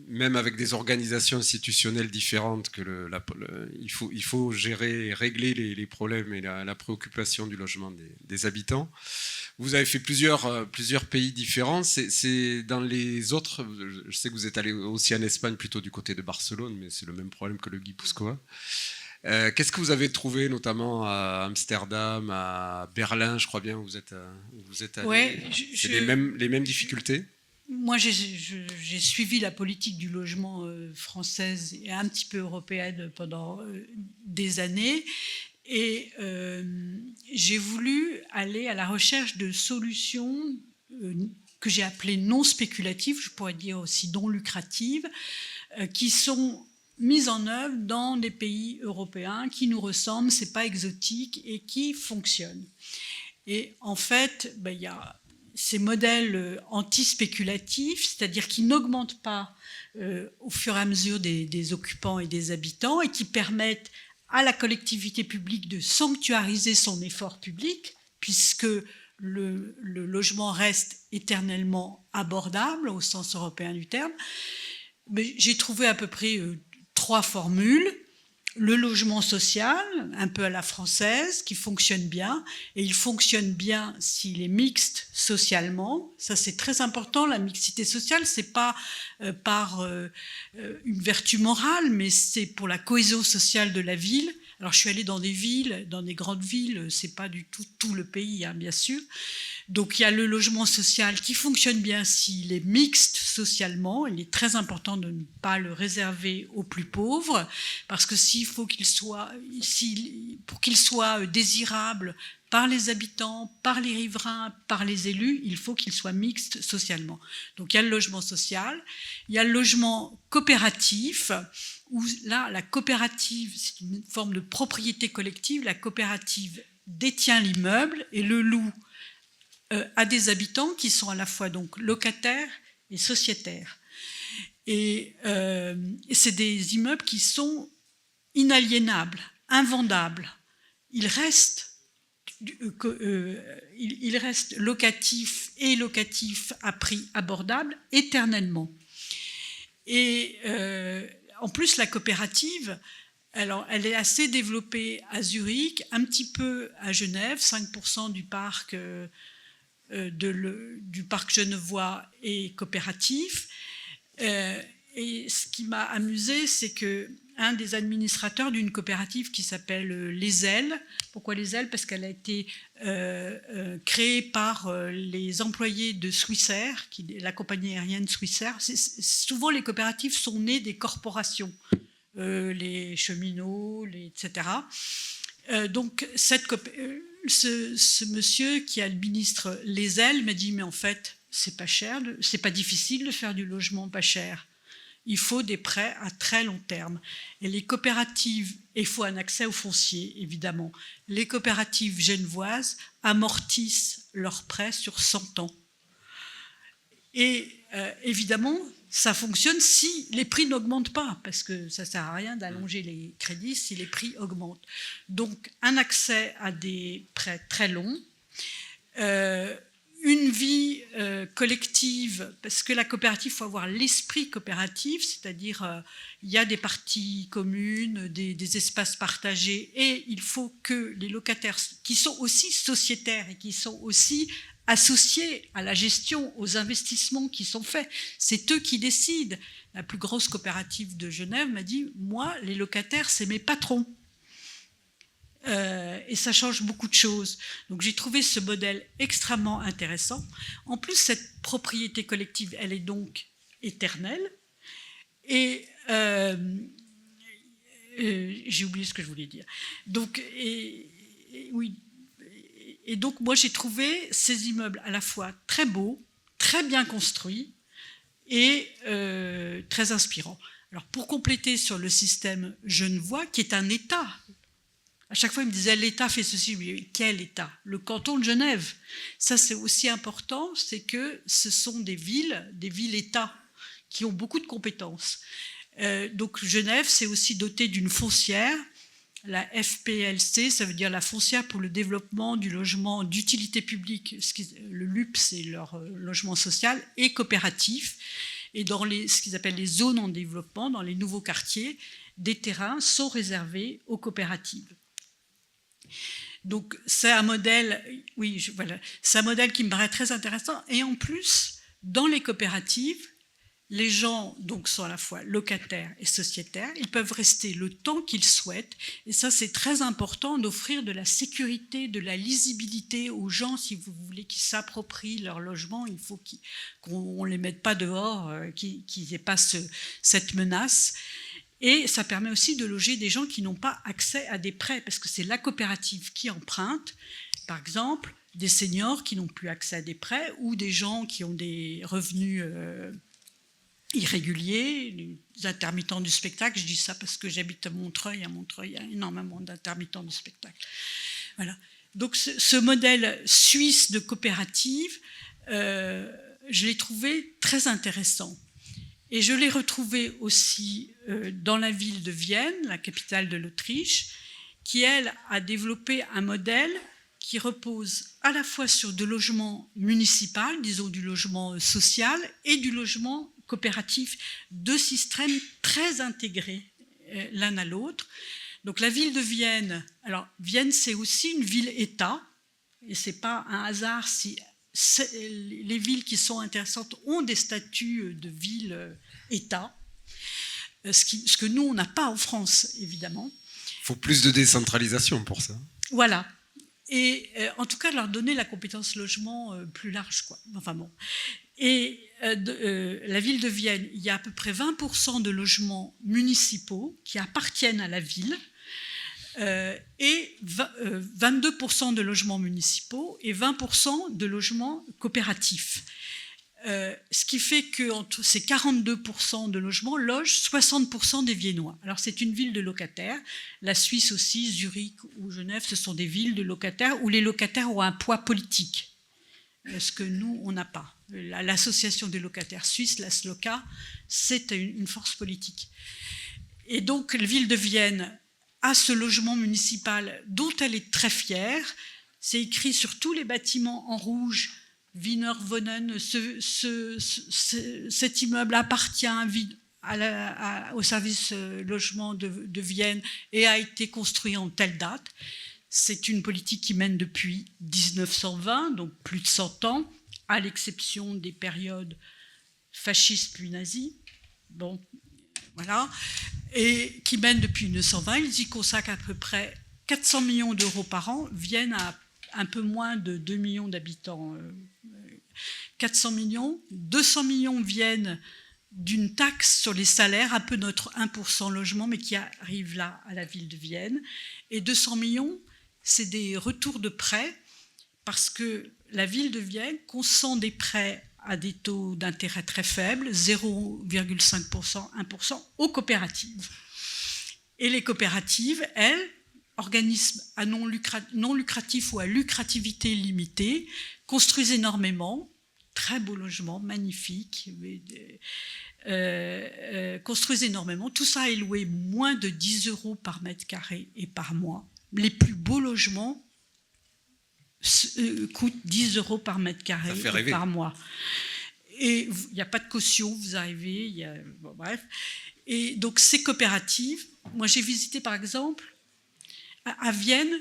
C: même avec des organisations institutionnelles différentes, que il faut gérer et régler les problèmes et la préoccupation du logement des habitants. Vous avez fait plusieurs pays différents. C'est dans les autres, je sais que vous êtes allé aussi en Espagne, plutôt du côté de Barcelone, mais c'est le même problème que le Guipuscoa. Qu'est-ce que vous avez trouvé, notamment à Amsterdam, à Berlin, je crois bien, où vous êtes allé.
F: Ouais,
C: c'est les mêmes difficultés?
F: Moi, j'ai suivi la politique du logement française et un petit peu européenne pendant des années. Et j'ai voulu aller à la recherche de solutions que j'ai appelées non spéculatives, je pourrais dire aussi non lucratives, qui sont mises en œuvre dans des pays européens qui nous ressemblent, c'est pas exotique et qui fonctionnent. Et en fait, il y a ces modèles anti-spéculatifs, c'est-à-dire qui n'augmentent pas au fur et à mesure des occupants et des habitants et qui permettent à la collectivité publique de sanctuariser son effort public, puisque le logement reste éternellement abordable au sens européen du terme. Mais j'ai trouvé à peu près 3 formules. Le logement social, un peu à la française, qui fonctionne bien, et il fonctionne bien s'il est mixte socialement. Ça, c'est très important. La mixité sociale, c'est pas par une vertu morale, mais c'est pour la cohésion sociale de la ville. Alors, je suis allée dans des villes, dans des grandes villes, c'est pas du tout le pays, hein, bien sûr. Donc il y a le logement social qui fonctionne bien s'il est mixte socialement. Il est très important de ne pas le réserver aux plus pauvres, parce que pour qu'il soit désirable par les habitants, par les riverains, par les élus, il faut qu'il soit mixte socialement. Donc il y a le logement social, il y a le logement coopératif, où là la coopérative, c'est une forme de propriété collective. La coopérative détient l'immeuble et le loue à des habitants qui sont à la fois donc locataires et sociétaires. Et c'est des immeubles qui sont inaliénables, invendables. Ils restent locatifs et locatifs à prix abordable éternellement. Et en plus, la coopérative, alors, elle est assez développée à Zurich, un petit peu à Genève, 5% du parc du parc genevois est coopératif. Et ce qui m'a amusé, c'est qu'un des administrateurs d'une coopérative qui s'appelle Les Ailes, pourquoi Les Ailes? Parce qu'elle a été créée par les employés de Swissair, la compagnie aérienne Swissair. Souvent, les coopératives sont nées des corporations, les cheminots, etc. Donc, ce monsieur qui administre Les Ailes m'a dit, mais en fait, c'est pas cher, c'est pas difficile de faire du logement pas cher. Il faut des prêts à très long terme. Et les coopératives, il faut un accès au foncier, évidemment. Les coopératives genevoises amortissent leurs prêts sur 100 ans. Et évidemment, ça fonctionne si les prix n'augmentent pas, parce que ça ne sert à rien d'allonger les crédits si les prix augmentent. Donc, un accès à des prêts très longs, une vie collective, parce que la coopérative, il faut avoir l'esprit coopératif, c'est-à-dire il y a des parties communes, des espaces partagés, et il faut que les locataires, qui sont aussi sociétaires et qui sont aussi associés à la gestion, aux investissements qui sont faits, c'est eux qui décident. La plus grosse coopérative de Genève m'a dit, moi, les locataires, c'est mes patrons. Et ça change beaucoup de choses. Donc j'ai trouvé ce modèle extrêmement intéressant. En plus, cette propriété collective, elle est donc éternelle. Et j'ai oublié ce que je voulais dire. Donc, oui. Et donc, moi, j'ai trouvé ces immeubles à la fois très beaux, très bien construits et très inspirants. Alors, pour compléter sur le système genevois, qui est un État, à chaque fois, il me disait, l'État fait ceci. Mais quel État? Le canton de Genève. Ça, c'est aussi important, c'est que ce sont des villes-États, qui ont beaucoup de compétences. Donc, Genève, c'est aussi doté d'une foncière, la FPLC, ça veut dire la foncière pour le développement du logement d'utilité publique. Le LUP, c'est leur logement social et coopératif. Et dans ce qu'ils appellent les zones en développement, dans les nouveaux quartiers, des terrains sont réservés aux coopératives. Donc c'est un modèle, c'est un modèle qui me paraît très intéressant. Et en plus, dans les coopératives, les gens donc sont à la fois locataires et sociétaires. Ils peuvent rester le temps qu'ils souhaitent. Et ça, c'est très important d'offrir de la sécurité, de la lisibilité aux gens. Si vous voulez qu'ils s'approprient leur logement, il faut qu'on ne les mette pas dehors, qu'ils n'aient pas cette menace. Et ça permet aussi de loger des gens qui n'ont pas accès à des prêts, parce que c'est la coopérative qui emprunte. Par exemple, des seniors qui n'ont plus accès à des prêts ou des gens qui ont des revenus irréguliers, les intermittents du spectacle. Je dis ça parce que j'habite à Montreuil. À Montreuil, il y a énormément d'intermittents du spectacle. Voilà. Donc ce modèle suisse de coopérative, je l'ai trouvé très intéressant. Et je l'ai retrouvé aussi dans la ville de Vienne, la capitale de l'Autriche, qui, elle, a développé un modèle qui repose à la fois sur du logement municipal, disons du logement social, et du logement coopératif, deux systèmes très intégrés l'un à l'autre. Donc la ville de Vienne, alors Vienne c'est aussi une ville-État, et ce n'est pas un hasard si les villes qui sont intéressantes ont des statuts de ville-État, ce que nous on n'a pas en France évidemment.
C: Il faut plus de décentralisation pour ça.
F: Voilà. Et en tout cas, leur donner la compétence logement plus large, quoi. Enfin bon. Et la ville de Vienne, il y a à peu près 20% de logements municipaux qui appartiennent à la ville, et 22% de logements municipaux et 20% de logements coopératifs. Ce qui fait que entre ces 42% de logements logent 60% des Viennois. Alors c'est une ville de locataires. La Suisse aussi, Zurich ou Genève, ce sont des villes de locataires où les locataires ont un poids politique, ce que nous, on n'a pas. L'association des locataires suisses, la SLOCA, c'est une force politique. Et donc la ville de Vienne a ce logement municipal dont elle est très fière. C'est écrit sur tous les bâtiments en rouge. Wiener Wohnen, cet immeuble appartient au service logement de Vienne et a été construit en telle date. C'est une politique qui mène depuis 1920, donc plus de 100 ans, à l'exception des périodes fascistes puis nazies. Bon, voilà. Et qui mène depuis 1920. Ils y consacrent à peu près 400 millions d'euros par an. Vienne a un peu moins de 2 millions d'habitants. 400 millions, 200 millions viennent d'une taxe sur les salaires, un peu notre 1% logement, mais qui arrive là à la ville de Vienne. Et 200 millions, c'est des retours de prêts, parce que la ville de Vienne consent des prêts à des taux d'intérêt très faibles, 0,5%, 1%, aux coopératives. Et les coopératives, elles, organismes à non lucratifs ou à lucrativité limitée, construisent énormément, très beaux logements, magnifiques, construisent énormément. Tout ça est loué moins de 10 euros par mètre carré et par mois. Les plus beaux logements coûtent 10 euros par mètre carré et par mois. Et il n'y a pas de caution, vous arrivez, bon, bref. Et donc ces coopératives, moi j'ai visité par exemple, à Vienne,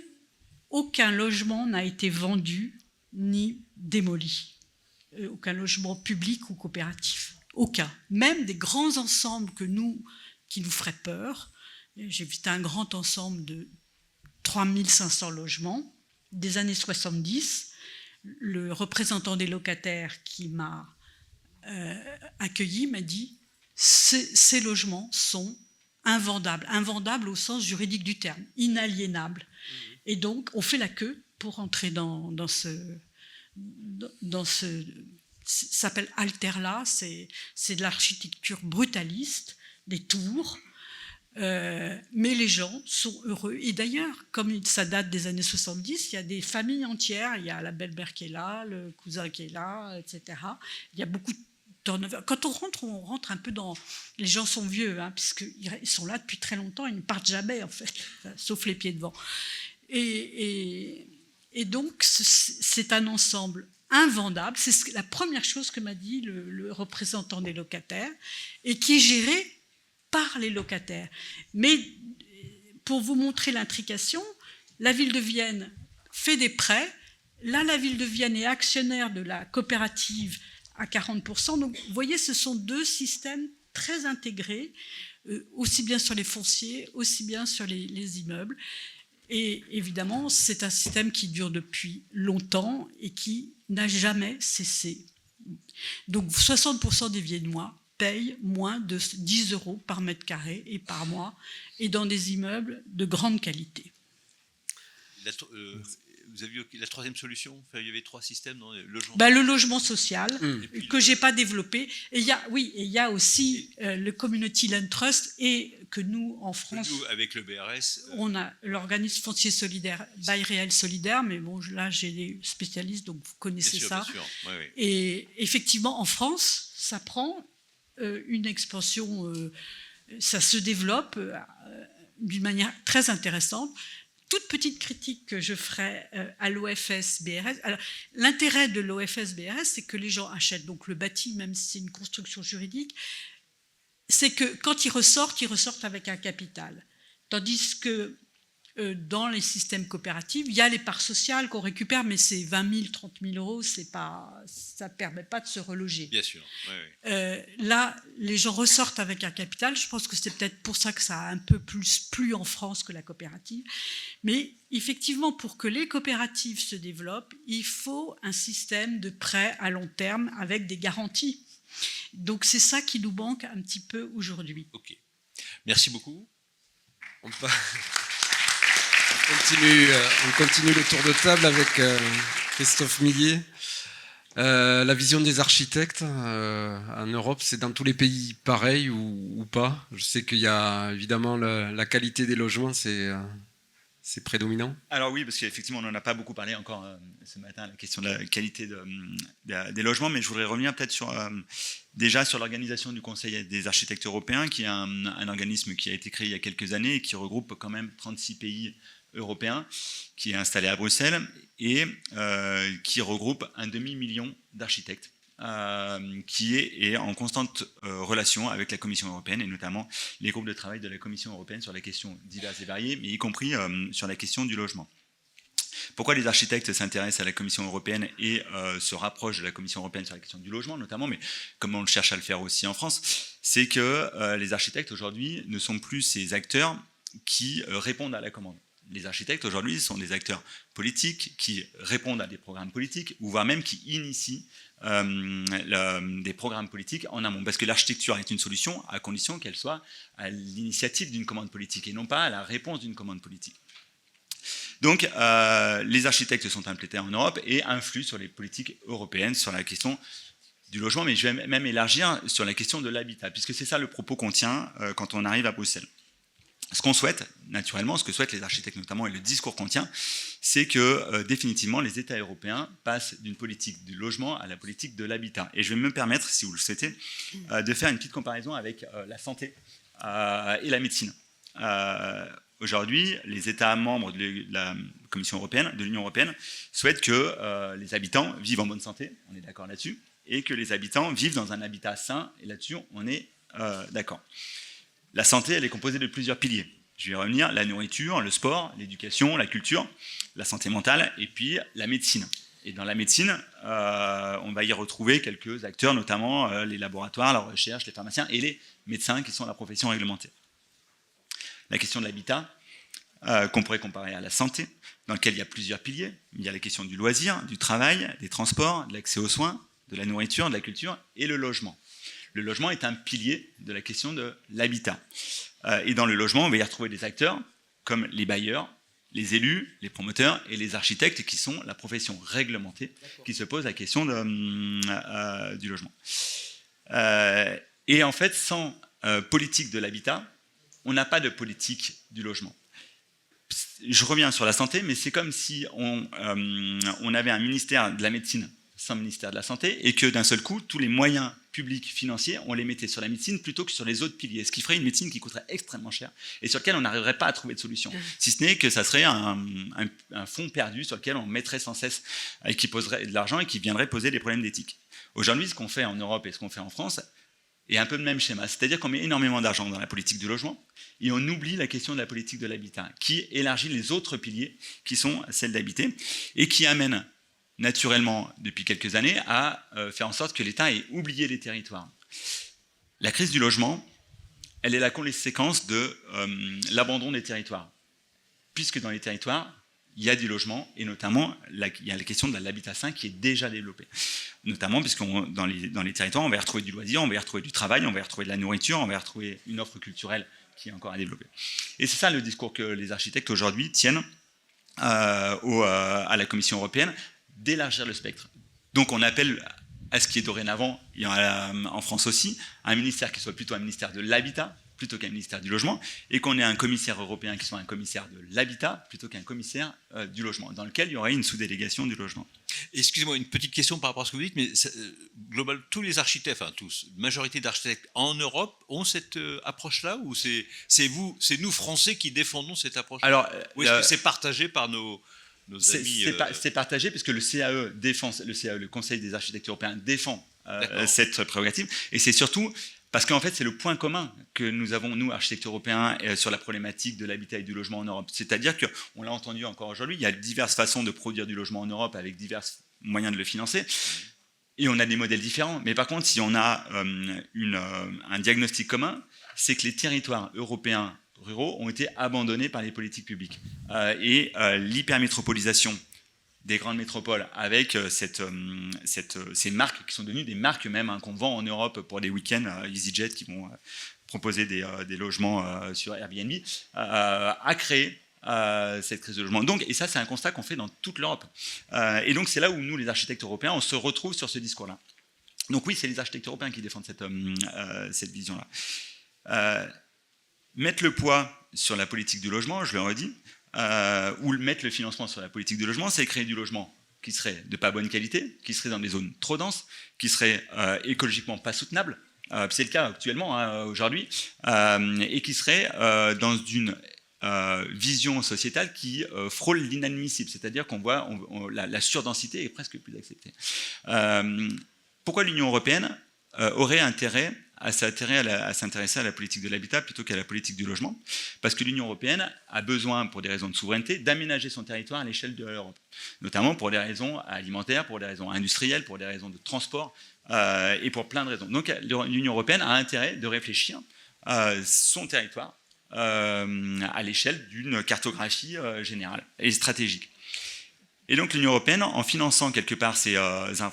F: aucun logement n'a été vendu ni démoli. Aucun logement public ou coopératif. Aucun. Même des grands ensembles qui nous feraient peur. J'ai visité un grand ensemble de 3500 logements des années 70. Le représentant des locataires qui m'a accueilli m'a dit « Ces logements sont invendables. Invendables au sens juridique du terme, inaliénables. » Et donc, on fait la queue pour entrer dans ce ça s'appelle Alterla, c'est de l'architecture brutaliste, des tours, mais les gens sont heureux. Et d'ailleurs, comme ça date des années 70, il y a des familles entières, il y a la belle-mère qui est là, le cousin qui est là, etc. Il y a beaucoup de turnover. Quand on rentre un peu dans... Les gens sont vieux, hein, puisqu'ils sont là depuis très longtemps, ils ne partent jamais, en fait, sauf les pieds devant. Et donc, c'est un ensemble invendable. C'est la première chose que m'a dit le représentant des locataires et qui est géré par les locataires. Mais pour vous montrer l'intrication, la ville de Vienne fait des prêts. Là, la ville de Vienne est actionnaire de la coopérative à 40%. Donc, vous voyez, ce sont deux systèmes très intégrés, aussi bien sur les fonciers, aussi bien sur les immeubles. Et évidemment, c'est un système qui dure depuis longtemps et qui n'a jamais cessé. Donc 60% des Viennois payent moins de 10 euros par mètre carré et par mois, et dans des immeubles de grande qualité.
A: vous avez vu la troisième solution, enfin, il y avait 3 systèmes dans le logement.
F: Le logement social,
A: puis,
F: que je n'ai pas développé. Et il y a aussi le Community Land Trust, et que nous, en France,
A: nous, avec le BRS,
F: on a l'organisme foncier solidaire, Bail Réel Solidaire, mais bon, là, j'ai des spécialistes, donc vous connaissez ça.
A: bien sûr. Ouais, ouais.
F: Et effectivement, en France, ça prend une expansion, ça se développe d'une manière très intéressante. Toute petite critique que je ferai à l'OFS-BRS. Alors, l'intérêt de l'OFS-BRS, c'est que les gens achètent donc le bâti, même si c'est une construction juridique, c'est que quand ils ressortent avec un capital. Tandis que dans les systèmes coopératifs, il y a les parts sociales qu'on récupère, mais c'est 20 000, 30 000 euros, ça ne permet pas de se reloger.
A: Bien sûr. Ouais.
F: Là, les gens ressortent avec un capital. Je pense que c'est peut-être pour ça que ça a un peu plus plu en France que la coopérative. Mais effectivement, pour que les coopératives se développent, il faut un système de prêt à long terme avec des garanties. Donc c'est ça qui nous manque un petit peu aujourd'hui.
A: Ok. Merci beaucoup.
C: On continue le tour de table avec Christophe Millet. La vision des architectes en Europe, c'est dans tous les pays pareil ou pas? Je sais qu'il y a évidemment la qualité des logements, c'est prédominant.
G: Alors oui, parce qu'effectivement, on n'en a pas beaucoup parlé encore ce matin, la question de la qualité des logements, mais je voudrais revenir peut-être déjà sur l'organisation du Conseil des architectes européens, qui est un organisme qui a été créé il y a quelques années et qui regroupe quand même 36 pays européens, qui est installé à Bruxelles et qui regroupe 1,5 million d'architectes. Qui est en constante relation avec la Commission européenne et notamment les groupes de travail de la Commission européenne sur les questions diverses et variées, mais y compris sur la question du logement. Pourquoi les architectes s'intéressent à la Commission européenne et se rapprochent de la Commission européenne sur la question du logement notamment, mais comme on cherche à le faire aussi en France, c'est que les architectes aujourd'hui ne sont plus ces acteurs qui répondent à la commande. Les architectes aujourd'hui sont des acteurs politiques qui répondent à des programmes politiques ou voire même qui initient des programmes politiques en amont. Parce que l'architecture est une solution à condition qu'elle soit à l'initiative d'une commande politique et non pas à la réponse d'une commande politique. Donc les architectes sont implémentés en Europe et influent sur les politiques européennes sur la question du logement, mais je vais même élargir sur la question de l'habitat, puisque c'est ça le propos qu'on tient quand on arrive à Bruxelles. Ce qu'on souhaite, naturellement, ce que souhaitent les architectes notamment, et le discours qu'on tient, c'est que définitivement les États européens passent d'une politique du logement à la politique de l'habitat. Et je vais me permettre, si vous le souhaitez, de faire une petite comparaison avec la santé et la médecine. Aujourd'hui, les États membres de la Commission européenne, de l'Union européenne, souhaitent que les habitants vivent en bonne santé, on est d'accord là-dessus, et que les habitants vivent dans un habitat sain, et là-dessus, on est d'accord. La santé, elle est composée de plusieurs piliers. Je vais y revenir, la nourriture, le sport, l'éducation, la culture, la santé mentale, et puis la médecine. Et dans la médecine, on va y retrouver quelques acteurs, notamment les laboratoires, la recherche, les pharmaciens et les médecins qui sont la profession réglementée. La question de l'habitat, qu'on pourrait comparer à la santé, dans laquelle il y a plusieurs piliers. Il y a la question du loisir, du travail, des transports, de l'accès aux soins, de la nourriture, de la culture et le logement. Le logement est un pilier de la question de l'habitat. Et dans le logement, on va y retrouver des acteurs comme les bailleurs, les élus, les promoteurs et les architectes qui sont la profession réglementée qui se pose la question du logement. Et en fait, sans politique de l'habitat, on n'a pas de politique du logement. Je reviens sur la santé, mais c'est comme si on avait un ministère de la médecine sans ministère de la Santé, et que d'un seul coup, tous les moyens publics, financiers, on les mettait sur la médecine plutôt que sur les autres piliers, ce qui ferait une médecine qui coûterait extrêmement cher, et sur lequel on n'arriverait pas à trouver de solution, si ce n'est que ça serait un fonds perdu sur lequel on mettrait sans cesse, et qui poserait de l'argent et qui viendrait poser des problèmes d'éthique. Aujourd'hui, ce qu'on fait en Europe et ce qu'on fait en France est un peu le même schéma, c'est-à-dire qu'on met énormément d'argent dans la politique du logement, et on oublie la question de la politique de l'habitat, qui élargit les autres piliers, qui sont celles d'habiter, et qui amène naturellement, depuis quelques années, à faire en sorte que l'État ait oublié les territoires. La crise du logement, elle est la conséquence de l'abandon des territoires. Puisque dans les territoires, il y a du logement, et notamment, il y a la question de l'habitat sain qui est déjà développée. Notamment, puisque dans les territoires, on va y retrouver du loisir, on va y retrouver du travail, on va y retrouver de la nourriture, on va y retrouver une offre culturelle qui est encore à développer. Et c'est ça le discours que les architectes aujourd'hui tiennent à la Commission européenne d'élargir le spectre. Donc on appelle à ce qui est dorénavant, en France aussi, un ministère qui soit plutôt un ministère de l'habitat, plutôt qu'un ministère du logement, et qu'on ait un commissaire européen qui soit un commissaire de l'habitat, plutôt qu'un commissaire du logement, dans lequel il y aurait une sous-délégation du logement.
A: Excusez-moi, une petite question par rapport à ce que vous dites, mais global, tous les architectes, enfin tous, majorité d'architectes en Europe ont cette approche-là, ou c'est nous Français qui défendons cette approche-là?
G: Alors,
A: ou est-ce que c'est partagé par nos amis
G: c'est partagé puisque le CAE défend, le Conseil des architectes européens défend cette prérogative, et c'est surtout parce qu'en fait c'est le point commun que nous avons, nous architectes européens, sur la problématique de l'habitat et du logement en Europe. C'est-à-dire qu'on l'a entendu encore aujourd'hui, il y a diverses façons de produire du logement en Europe avec divers moyens de le financer, et on a des modèles différents. Mais par contre, si on a un diagnostic commun, c'est que les territoires européens ruraux ont été abandonnés par les politiques publiques. Et l'hypermétropolisation des grandes métropoles avec ces marques qui sont devenues des marques même qu'on vend en Europe pour les week-ends, EasyJet qui vont proposer des logements sur Airbnb, a créé cette crise de logement. Donc, et ça, c'est un constat qu'on fait dans toute l'Europe. Et donc, c'est là où nous, les architectes européens, on se retrouve sur ce discours-là. Donc oui, c'est les architectes européens qui défendent cette vision-là. Mettre le poids sur la politique du logement, je le redis, ou mettre le financement sur la politique du logement, c'est créer du logement qui serait de pas bonne qualité, qui serait dans des zones trop denses, qui serait écologiquement pas soutenable, c'est le cas actuellement, aujourd'hui, et qui serait dans une vision sociétale qui frôle l'inadmissible, c'est-à-dire qu'on voit la surdensité est presque plus acceptée. Pourquoi l'Union européenne aurait intérêt à s'intéresser à la politique de l'habitat plutôt qu'à la politique du logement? Parce que l'Union européenne a besoin, pour des raisons de souveraineté, d'aménager son territoire à l'échelle de l'Europe, notamment pour des raisons alimentaires, pour des raisons industrielles, pour des raisons de transport, et pour plein de raisons. Donc l'Union européenne a intérêt de réfléchir son territoire à l'échelle d'une cartographie générale et stratégique. Et donc l'Union européenne, en finançant quelque part ces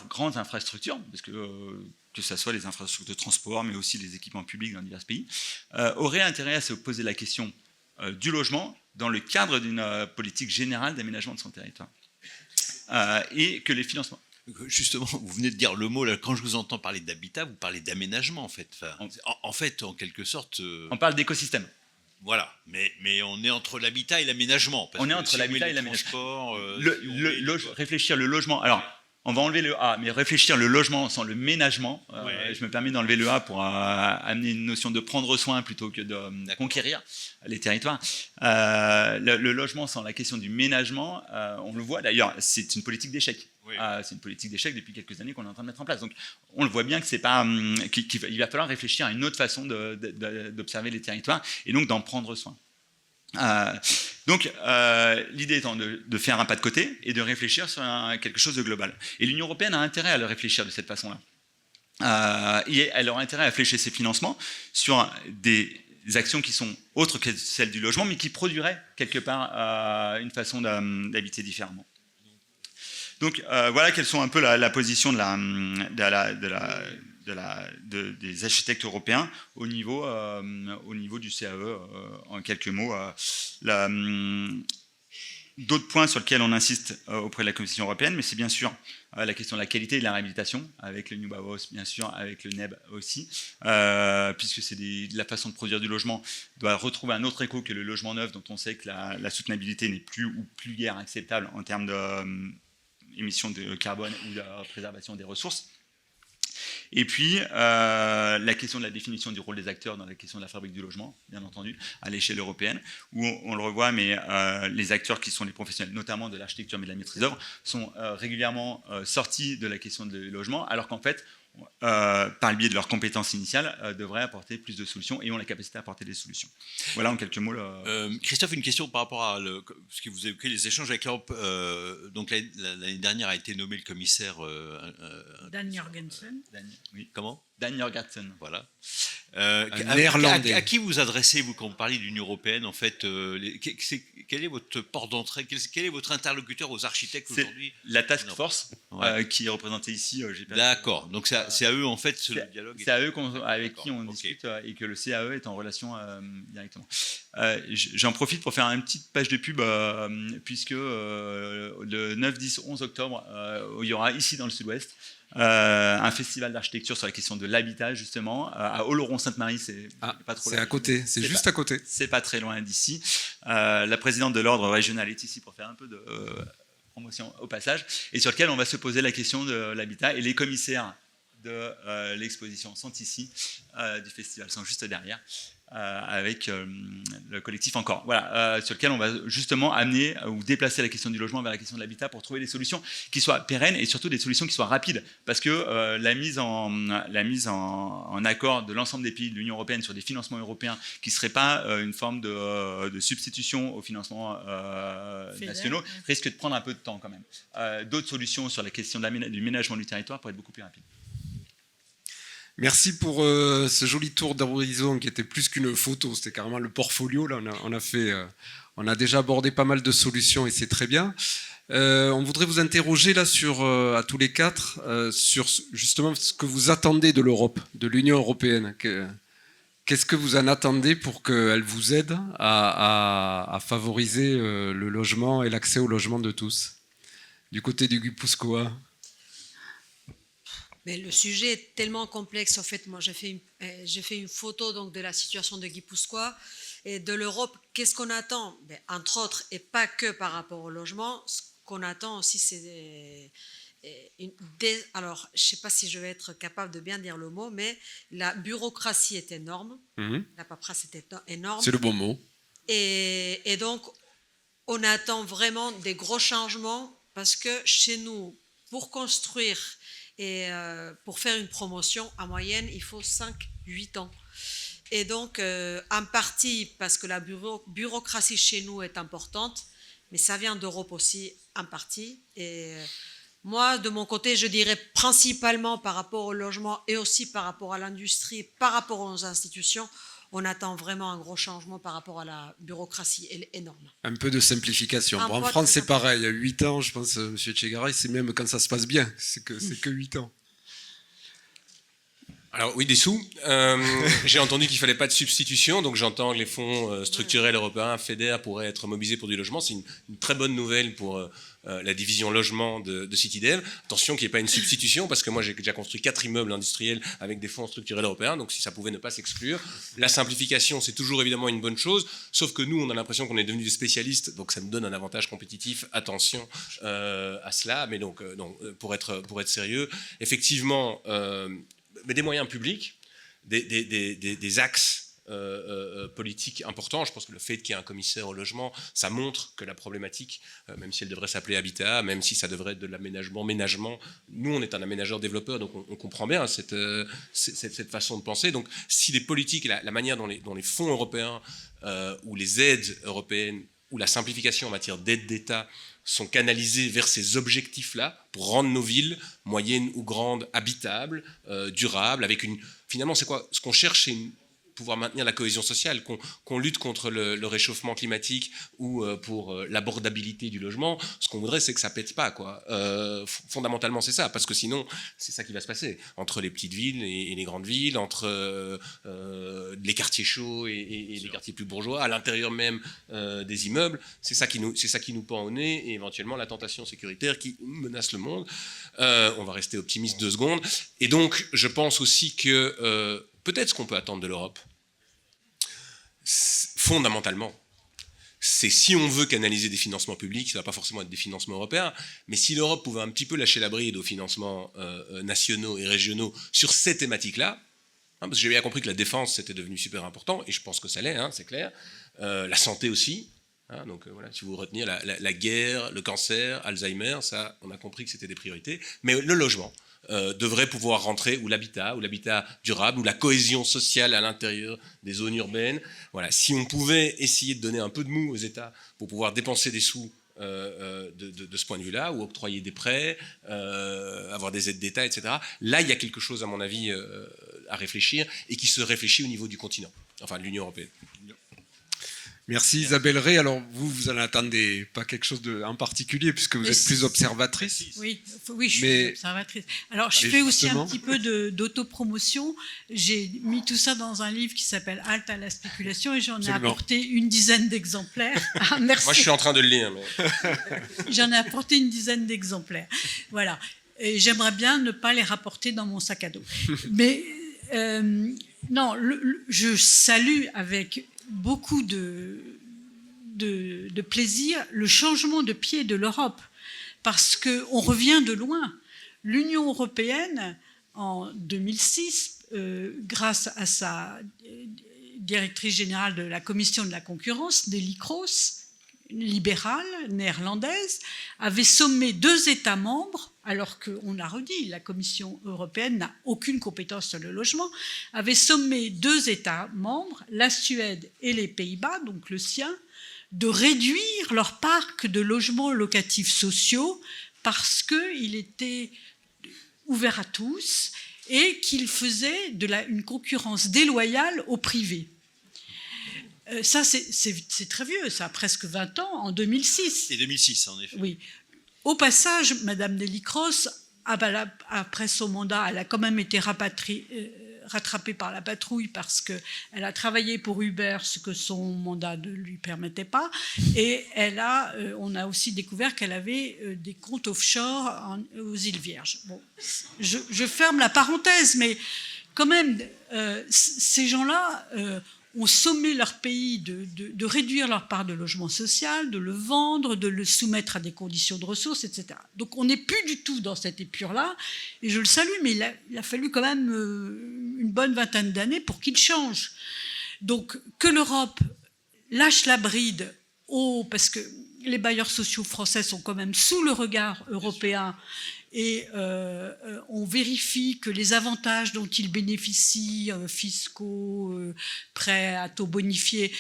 G: grandes infrastructures, parce que ce soit les infrastructures de transport, mais aussi les équipements publics dans divers pays, aurait intérêt à se poser la question du logement dans le cadre d'une politique générale d'aménagement de son territoire. Et que les financements...
A: Justement, vous venez de dire le mot, là, quand je vous entends parler d'habitat, vous parlez d'aménagement, en fait. Enfin, en fait, en quelque sorte...
G: On parle d'écosystème.
A: Voilà, mais on est entre l'habitat et l'aménagement.
G: On est entre l'habitat et l'aménagement. Réfléchir le logement... Alors, on va enlever le A, mais réfléchir le logement sans le ménagement, je me permets d'enlever le A pour amener une notion de prendre soin plutôt que de conquérir les territoires. Le logement sans la question du ménagement, on le voit d'ailleurs, c'est une politique d'échec. Oui. C'est une politique d'échec depuis quelques années qu'on est en train de mettre en place. Donc on le voit bien que c'est pas, qu'il va falloir réfléchir à une autre façon d'observer les territoires et donc d'en prendre soin. Donc l'idée étant de faire un pas de côté et de réfléchir sur quelque chose de global. Et l'Union européenne a intérêt à le réfléchir de cette façon-là. Et elle aura intérêt à flécher ses financements sur des actions qui sont autres que celles du logement, mais qui produiraient quelque part une façon d'habiter différemment. Donc voilà quelles sont un peu la position des architectes européens au niveau du CAE, en quelques mots. D'autres points sur lesquels on insiste auprès de la Commission européenne, mais c'est bien sûr la question de la qualité et de la réhabilitation, avec le New Bauhaus, bien sûr, avec le NEB aussi, puisque c'est la façon de produire du logement doit retrouver un autre écho que le logement neuf, dont on sait que la soutenabilité n'est plus ou plus guère acceptable en termes d'émissions de carbone ou de préservation des ressources. Et puis, la question de la définition du rôle des acteurs dans la question de la fabrique du logement, bien entendu, à l'échelle européenne, où on le revoit, mais les acteurs qui sont les professionnels, notamment de l'architecture mais de la maîtrise d'œuvre, sont régulièrement sortis de la question du logement, alors qu'en fait, par le biais de leurs compétences initiales, devraient apporter plus de solutions et ont la capacité à apporter des solutions. Voilà en quelques mots.
A: Christophe, une question par rapport à ce que vous évoquez, les échanges avec l'Europe. Donc l'année dernière a été nommé le commissaire...
F: Dan Jorgensen.
A: Oui. Comment ?
G: Dan Jorgensen.
A: Voilà.
C: néerlandais.
A: À qui vous adressez, vous, quand vous parlez de l'Union européenne, en fait quelle est votre porte d'entrée, quel est votre interlocuteur aux architectes
G: C'est
A: aujourd'hui?
G: la task
A: Non.
G: force
A: Ouais.
G: qui est représentée ici.
A: D'accord, donc c'est à eux, en fait, ce dialogue.
G: C'est à eux avec qui on
A: Ok.
G: discute et que le CAE est en relation directement. J'en profite pour faire une petite page de pub, puisque le 9, 10, 11 octobre, il y aura ici dans le sud-ouest un festival d'architecture sur la question de l'habitat, justement, à Oloron-Sainte-Marie. C'est pas trop
C: C'est
G: loin.
C: à côté, c'est juste à côté.
G: C'est pas très loin d'ici. La présidente de l'ordre régional est ici pour faire un peu de promotion au passage, et sur lequel on va se poser la question de l'habitat. Et les commissaires de l'exposition sont ici, du festival sont juste derrière, avec le collectif Encore. Voilà, sur lequel on va justement amener ou déplacer la question du logement vers la question de l'habitat pour trouver des solutions qui soient pérennes et surtout des solutions qui soient rapides. Parce que la mise en accord de l'ensemble des pays de l'Union européenne sur des financements européens qui ne seraient pas une forme de substitution aux financements nationaux risque de prendre un peu de temps quand même. D'autres solutions sur la question du ménagement du territoire pourraient être beaucoup plus rapides.
C: Merci pour ce joli tour d'horizon qui était plus qu'une photo, c'était carrément le portfolio. Là, on a déjà abordé pas mal de solutions et c'est très bien. On voudrait vous interroger là à tous les quatre sur justement ce que vous attendez de l'Europe, de l'Union européenne. Qu'est-ce que vous en attendez pour qu'elle vous aide à favoriser le logement et l'accès au logement de tous? Du côté du Guipuscoa.
D: Mais le sujet est tellement complexe. En fait, moi, j'ai fait une photo donc de la situation de Guipuscoa et de l'Europe. Qu'est-ce qu'on attend? Entre autres, et pas que par rapport au logement, ce qu'on attend aussi, c'est alors, je ne sais pas si je vais être capable de bien dire le mot, mais la bureaucratie est énorme. La paperasse est énorme.
C: C'est le bon mot.
D: Et donc, on attend vraiment des gros changements parce que chez nous, pour construire et pour faire une promotion, en moyenne, il faut 5-8 ans. Et donc, en partie parce que la bureaucratie chez nous est importante, mais ça vient d'Europe aussi, en partie. Et moi, de mon côté, je dirais principalement par rapport au logement et aussi par rapport à l'industrie, par rapport aux institutions, on attend vraiment un gros changement par rapport à la bureaucratie, elle est énorme.
C: Un peu de simplification.
D: Un
C: Bon, en
D: poids
C: France,
D: très
C: c'est pareil. Il y a 8 ans, je pense, M. Tchegaray, c'est même quand ça se passe bien. C'est que 8 ans.
E: Alors oui, des sous. J'ai entendu qu'il ne fallait pas de substitution, donc j'entends que les fonds structurels européens, FEDER, pourraient être mobilisés pour du logement. C'est une très bonne nouvelle pour la division logement de CityDev. Attention qu'il n'y ait pas une substitution, parce que moi j'ai déjà construit 4 immeubles industriels avec des fonds structurels européens, donc si ça pouvait ne pas s'exclure. La simplification, c'est toujours évidemment une bonne chose, sauf que nous, on a l'impression qu'on est devenus des spécialistes, donc ça nous donne un avantage compétitif. Attention à cela, mais donc pour être sérieux, effectivement, mais des moyens publics, des axes politiques importants. Je pense que le fait qu'il y ait un commissaire au logement, ça montre que la problématique, même si elle devrait s'appeler habitat, même si ça devrait être de l'aménagement, ménagement, nous on est un aménageur-développeur, donc on comprend bien cette façon de penser. Donc si les politiques, la manière dont les fonds européens ou les aides européennes ou la simplification en matière d'aide d'État sont canalisés vers ces objectifs-là pour rendre nos villes, moyennes ou grandes, habitables, durables, avec finalement, c'est quoi? Ce qu'on cherche, c'est pouvoir maintenir la cohésion sociale, qu'on lutte contre le réchauffement climatique ou pour l'abordabilité du logement. Ce qu'on voudrait, c'est que ça pète pas, quoi. Fondamentalement, c'est ça, parce que sinon, c'est ça qui va se passer entre les petites villes et les grandes villes, entre les quartiers chauds et les quartiers plus bourgeois, à l'intérieur même des immeubles. C'est ça qui nous pend au nez, et éventuellement la tentation sécuritaire qui menace le monde. On va rester optimiste 2 secondes. Et donc, je pense aussi que peut-être ce qu'on peut attendre de l'Europe, fondamentalement, c'est si on veut canaliser des financements publics, ça ne va pas forcément être des financements européens, mais si l'Europe pouvait un petit peu lâcher la bride aux financements nationaux et régionaux sur ces thématiques-là, parce que j'ai bien compris que la défense, c'était devenu super important, et je pense que ça l'est, c'est clair, la santé aussi. Donc voilà, si vous retenez la guerre, le cancer, Alzheimer, ça, on a compris que c'était des priorités, mais le logement devrait pouvoir rentrer, ou l'habitat durable, ou la cohésion sociale à l'intérieur des zones urbaines. Voilà, si on pouvait essayer de donner un peu de mou aux États pour pouvoir dépenser des sous de ce point de vue-là, ou octroyer des prêts, avoir des aides d'État, etc. Là, il y a quelque chose, à mon avis, à réfléchir et qui se réfléchit au niveau du continent, enfin de l'Union européenne.
C: Merci Isabelle Ray. Alors vous en attendez pas quelque chose en particulier puisque vous êtes plus observatrice.
F: Oui, je suis observatrice. Alors je fais aussi un petit peu d'autopromotion. J'ai mis tout ça dans un livre qui s'appelle Halte à la spéculation et j'en ai apporté une dizaine d'exemplaires. Ah, merci.
E: Moi je suis en train de le lire. Mais...
F: J'en ai apporté une dizaine d'exemplaires. Voilà. Et j'aimerais bien ne pas les rapporter dans mon sac à dos. Mais non, je salue avec beaucoup de plaisir le changement de pied de l'Europe, parce qu'on revient de loin. L'Union européenne, en 2006, grâce à sa directrice générale de la Commission de la concurrence, Neelie Kroes, libérale, néerlandaise, avait sommé 2 États membres, alors qu'on a redit, la Commission européenne n'a aucune compétence sur le logement, avait sommé 2 États membres, la Suède et les Pays-Bas, donc le sien, de réduire leur parc de logements locatifs sociaux parce qu'il était ouvert à tous et qu'il faisait une concurrence déloyale au privé. Ça, c'est très vieux, ça a presque 20 ans, en 2006.
A: Et 2006, en effet.
F: Oui. Au passage, Madame Neelie Kroes, après son mandat, elle a quand même été rattrapée par la patrouille parce qu'elle a travaillé pour Uber, ce que son mandat ne lui permettait pas. Et on a aussi découvert qu'elle avait des comptes offshore aux îles Vierges. Bon, je ferme la parenthèse, mais quand même, ces gens-là... ont sommé leur pays de réduire leur part de logement social, de le vendre, de le soumettre à des conditions de ressources, etc. Donc on n'est plus du tout dans cette épure-là, et je le salue, mais il a fallu quand même une bonne vingtaine d'années pour qu'il change. Donc que l'Europe lâche la bride, parce que les bailleurs sociaux français sont quand même sous le regard européen, et on vérifie que les avantages dont ils bénéficient, fiscaux, prêts à taux bonifiés,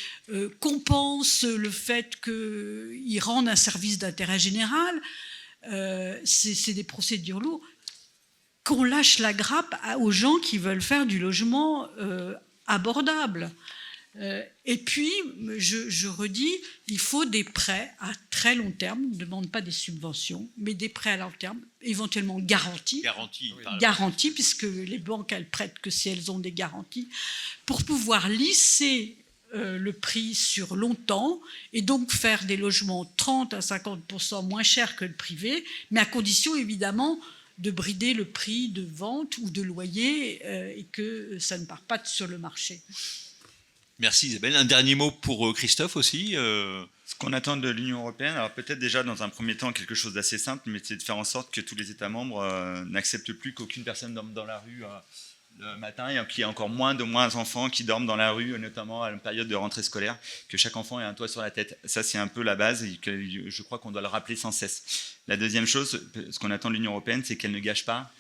F: compensent le fait qu'ils rendent un service d'intérêt général. C'est des procédures lourdes. Qu'on lâche la grappe aux gens qui veulent faire du logement abordable. Et puis, je redis, il faut des prêts à très long terme, on ne demande pas des subventions, mais des prêts à long terme, éventuellement garantis, puisque les banques, elles prêtent que si elles ont des garanties, pour pouvoir lisser le prix sur longtemps et donc faire des logements 30 à 50% moins chers que le privé, mais à condition évidemment de brider le prix de vente ou de loyer et que ça ne part pas sur le marché.
A: Merci Isabelle. Un dernier mot pour Christophe aussi.
G: Ce qu'on attend de l'Union européenne, alors peut-être déjà dans un premier temps quelque chose d'assez simple, mais c'est de faire en sorte que tous les États membres n'acceptent plus qu'aucune personne dorme dans la rue le matin et qu'il y ait encore moins enfants qui dorment dans la rue, notamment à une période de rentrée scolaire, que chaque enfant ait un toit sur la tête. Ça, c'est un peu la base et que je crois qu'on doit le rappeler sans cesse. La deuxième chose, ce qu'on attend de l'Union européenne, c'est qu'elle ne gâche pas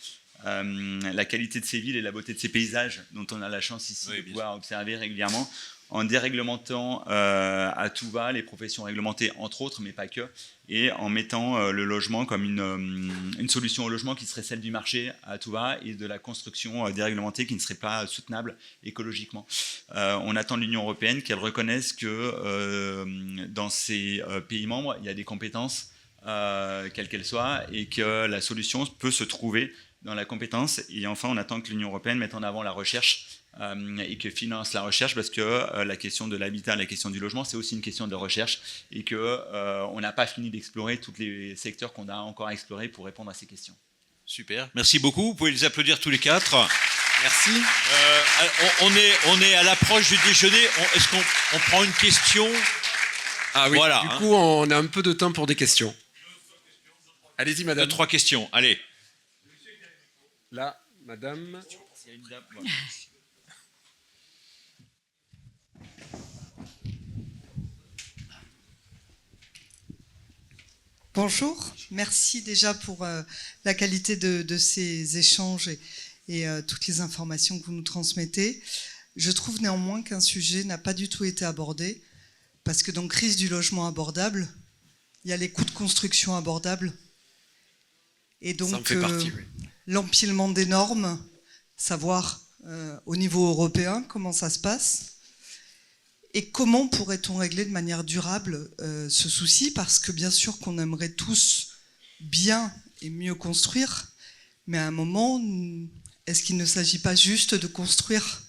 G: la qualité de ses villes et la beauté de ses paysages, dont on a la chance ici de pouvoir observer régulièrement, en déréglementant à tout va les professions réglementées, entre autres, mais pas que, et en mettant le logement comme une solution au logement qui serait celle du marché à tout va et de la construction déréglementée qui ne serait pas soutenable écologiquement. On attend de l'Union européenne qu'elle reconnaisse que dans ces pays membres, il y a des compétences, quelles qu'elles soient, et que la solution peut se trouver dans la compétence. Et enfin, on attend que l'Union européenne mette en avant la recherche et que finance la recherche, parce que la question de l'habitat, la question du logement, c'est aussi une question de recherche et qu'on n'a pas fini d'explorer tous les secteurs qu'on a encore à explorer pour répondre à ces questions.
A: Super, merci beaucoup. Vous pouvez les applaudir tous les quatre.
C: Merci.
A: On est à l'approche du déjeuner. Est-ce qu'on prend une question?
C: Ah oui,
A: voilà,
C: du coup, on a un peu de temps pour des questions. Allez-y, madame.
A: 3 questions, allez.
C: Là, madame.
G: Il y a une dame,
H: Bonjour, merci déjà pour la qualité de ces échanges et toutes les informations que vous nous transmettez. Je trouve néanmoins qu'un sujet n'a pas du tout été abordé, parce que dans crise du logement abordable, il y a les coûts de construction abordables. Et donc,
C: ça en fait partie, oui.
H: L'empilement des normes, savoir au niveau européen? Comment ça se passe? Et comment pourrait-on régler de manière durable ce souci? Parce que bien sûr qu'on aimerait tous bien et mieux construire, mais à un moment, est-ce qu'il ne s'agit pas juste de construire?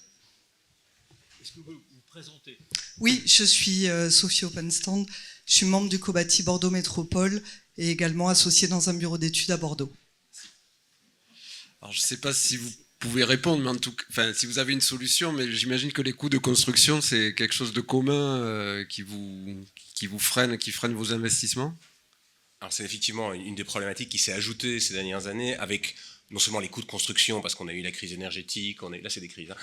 A: Est-ce que vous vous présentez?
H: Oui, je suis Sophie Openstand, je suis membre du Cobati Bordeaux Métropole et également associée dans un bureau d'études à Bordeaux.
C: Alors, je ne sais pas si vous pouvez répondre, mais en tout cas, enfin, si vous avez une solution, mais j'imagine que les coûts de construction, c'est quelque chose de commun qui vous freine, qui freine vos investissements.
E: Alors c'est effectivement une des problématiques qui s'est ajoutée ces dernières années avec non seulement les coûts de construction, parce qu'on a eu la crise énergétique, là c'est des crises, hein,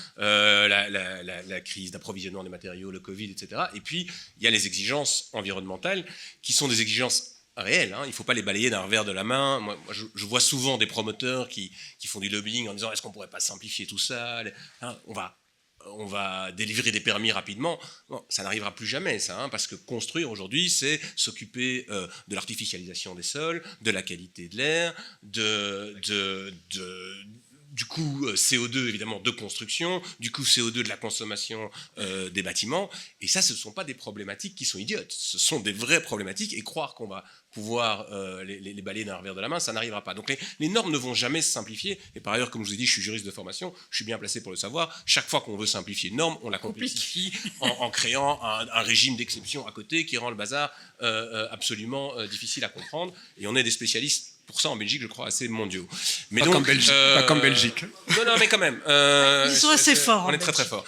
E: la crise d'approvisionnement des matériaux, le Covid, etc. Et puis il y a les exigences environnementales qui sont des exigences réelles, hein. Il ne faut pas les balayer d'un revers de la main. Moi je vois souvent des promoteurs qui font du lobbying en disant est-ce qu'on ne pourrait pas simplifier tout ça, hein, on va délivrer des permis rapidement. Non, ça n'arrivera plus jamais, ça, hein, parce que construire aujourd'hui, c'est s'occuper de l'artificialisation des sols, de la qualité de l'air, du coût CO2 évidemment de construction, du coût CO2 de la consommation des bâtiments. Et ça, ce ne sont pas des problématiques qui sont idiotes. Ce sont des vraies problématiques. Et croire qu'on va pouvoir les balayer d'un revers de la main, ça n'arrivera pas. Donc les normes ne vont jamais se simplifier. Et par ailleurs, comme je vous ai dit, je suis juriste de formation, je suis bien placé pour le savoir. Chaque fois qu'on veut simplifier une norme, on la complexifie en créant un régime d'exception à côté qui rend le bazar absolument difficile à comprendre. Et on est des spécialistes pour ça en Belgique, je crois, assez mondiaux. Mais
C: pas,
E: donc,
C: pas comme Belgique.
E: Non, mais quand même.
F: Ils sont assez forts.
E: On est très très forts.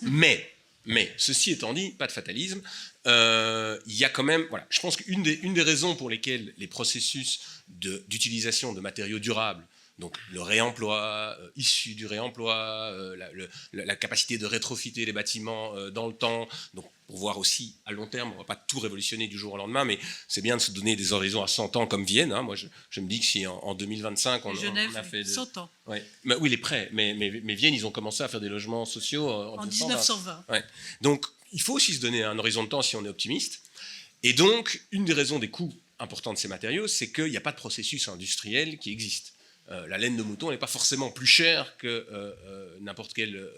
E: Mais, ceci étant dit, pas de fatalisme. Il y a quand même, voilà, je pense qu'une des raisons pour lesquelles les processus d'utilisation de matériaux durables, donc le réemploi, issu du réemploi, la capacité de rétrofiter les bâtiments dans le temps, donc pour voir aussi à long terme, on ne va pas tout révolutionner du jour au lendemain, mais c'est bien de se donner des horizons à 100 ans comme Vienne. Hein. Moi, je me dis que si en 2025, on a fait...
F: 100 ans.
E: Ouais. Mais, oui, il est prêt, mais Vienne, ils ont commencé à faire des logements sociaux
F: en 1920.
E: Ouais. Donc, il faut aussi se donner un horizon de temps si on est optimiste. Et donc, une des raisons des coûts importants de ces matériaux, c'est qu'il n'y a pas de processus industriel qui existe. La laine de mouton n'est pas forcément plus chère que n'importe quel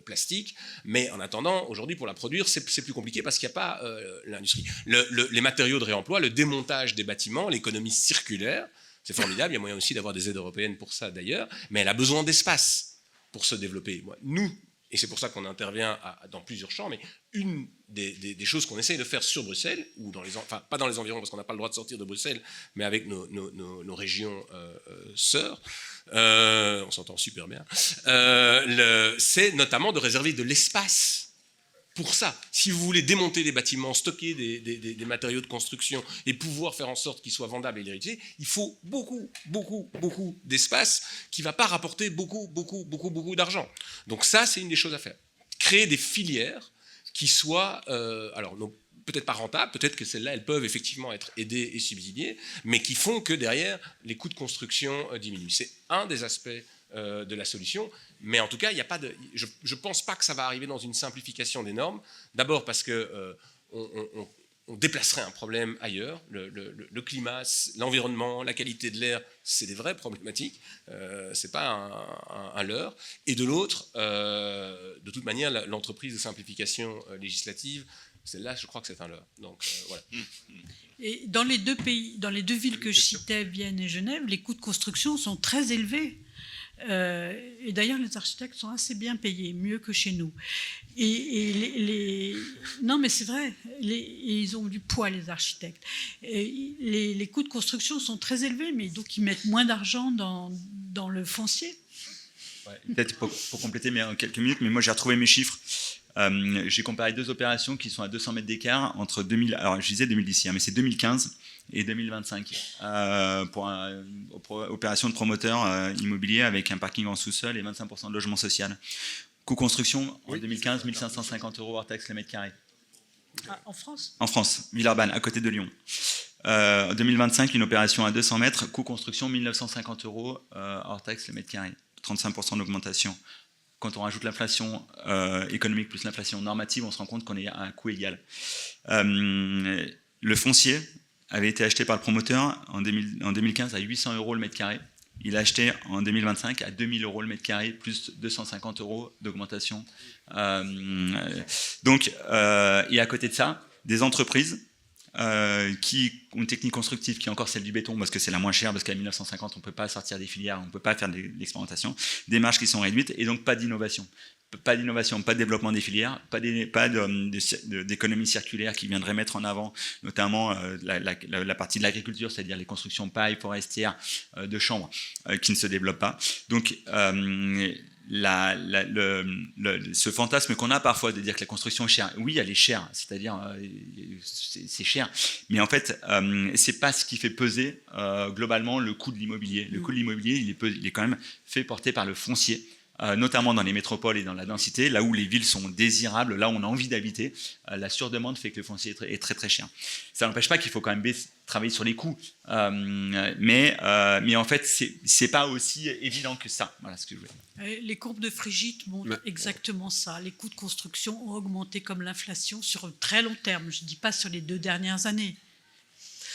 E: plastique, mais en attendant, aujourd'hui, pour la produire, c'est plus compliqué parce qu'il n'y a pas l'industrie. Les matériaux de réemploi, le démontage des bâtiments, l'économie circulaire, c'est formidable. Il y a moyen aussi d'avoir des aides européennes pour ça d'ailleurs, mais elle a besoin d'espace pour se développer. Nous, et c'est pour ça qu'on intervient dans plusieurs champs, mais une des choses qu'on essaye de faire sur Bruxelles, ou enfin pas dans les environs parce qu'on n'a pas le droit de sortir de Bruxelles, mais avec nos régions sœurs, on s'entend super bien, c'est notamment de réserver de l'espace pour ça. Si vous voulez démonter des bâtiments, stocker des matériaux de construction et pouvoir faire en sorte qu'ils soient vendables et l'héritier, il faut beaucoup d'espace qui ne va pas rapporter beaucoup d'argent. Donc ça, c'est une des choses à faire. Créer des filières qui soient, alors peut-être pas rentables, peut-être que celles-là, elles peuvent effectivement être aidées et subsidiées, mais qui font que derrière, les coûts de construction diminuent. C'est un des aspects de la solution, mais en tout cas, il y a pas de, je ne pense pas que ça va arriver dans une simplification des normes. D'abord parce que on déplacerait un problème ailleurs. Le climat, l'environnement, la qualité de l'air, c'est des vraies problématiques. C'est pas un leurre. Et de l'autre, de toute manière, l'entreprise de simplification législative, celle-là, je crois que c'est un leurre. Donc voilà.
F: Et dans les deux pays, dans les deux villes que je citais, Vienne et Genève, les coûts de construction sont très élevés. Et d'ailleurs, les architectes sont assez bien payés, mieux que chez nous. Non, mais c'est vrai, ils ont du poids, les architectes. Et les coûts de construction sont très élevés, mais donc ils mettent moins d'argent dans le foncier.
G: Ouais, peut-être pour compléter mais en quelques minutes, mais moi j'ai retrouvé mes chiffres. J'ai comparé deux opérations qui sont à 200 mètres d'écart entre 2000, alors je disais 2010, mais c'est 2015 et 2025 pour une opération de promoteur immobilier avec un parking en sous-sol et 25% de logement social. Coût construction en 2015, 1550 € hors taxe le mètre carré.
F: Ah, en France ?
G: En France, Villeurbanne, à côté de Lyon. En 2025, une opération à 200 mètres, coût construction 1950 € hors taxe le mètre carré. 35% d'augmentation. Quand on rajoute l'inflation économique plus l'inflation normative, on se rend compte qu'on est à un coût égal. Le foncier avait été acheté par le promoteur en 2015 à 800 € le mètre carré. il a acheté en 2025 à 2000 € le mètre carré, plus 250 € d'augmentation. Et à côté de ça, des entreprises qui ont une technique constructive qui est encore celle du béton, parce que c'est la moins chère, parce qu'à 1950, on ne peut pas sortir des filières, on ne peut pas faire de l'expérimentation, des marges qui sont réduites, et donc pas d'innovation. Pas d'innovation, pas de développement des filières, pas d'économie circulaire qui viendrait mettre en avant notamment la partie de l'agriculture, c'est-à-dire les constructions pailles, forestières, de chambres, qui ne se développent pas. Donc, ce fantasme qu'on a parfois de dire que la construction est chère, oui, elle est chère, c'est-à-dire c'est cher, mais en fait, c'est pas ce qui fait peser globalement le coût de l'immobilier. Le coût de l'immobilier, il est quand même fait porter par le foncier. Notamment dans les métropoles et dans la densité, là où les villes sont désirables, là où on a envie d'habiter, la surdemande fait que le foncier est très très cher. Ça n'empêche pas qu'il faut quand même travailler sur les coûts, mais en fait, c'est pas aussi évident que ça. Voilà ce que je voulais.
F: Les courbes de Frigide montrent exactement ça. Les coûts de construction ont augmenté comme l'inflation sur un très long terme. Je ne dis pas sur les 2 dernières années.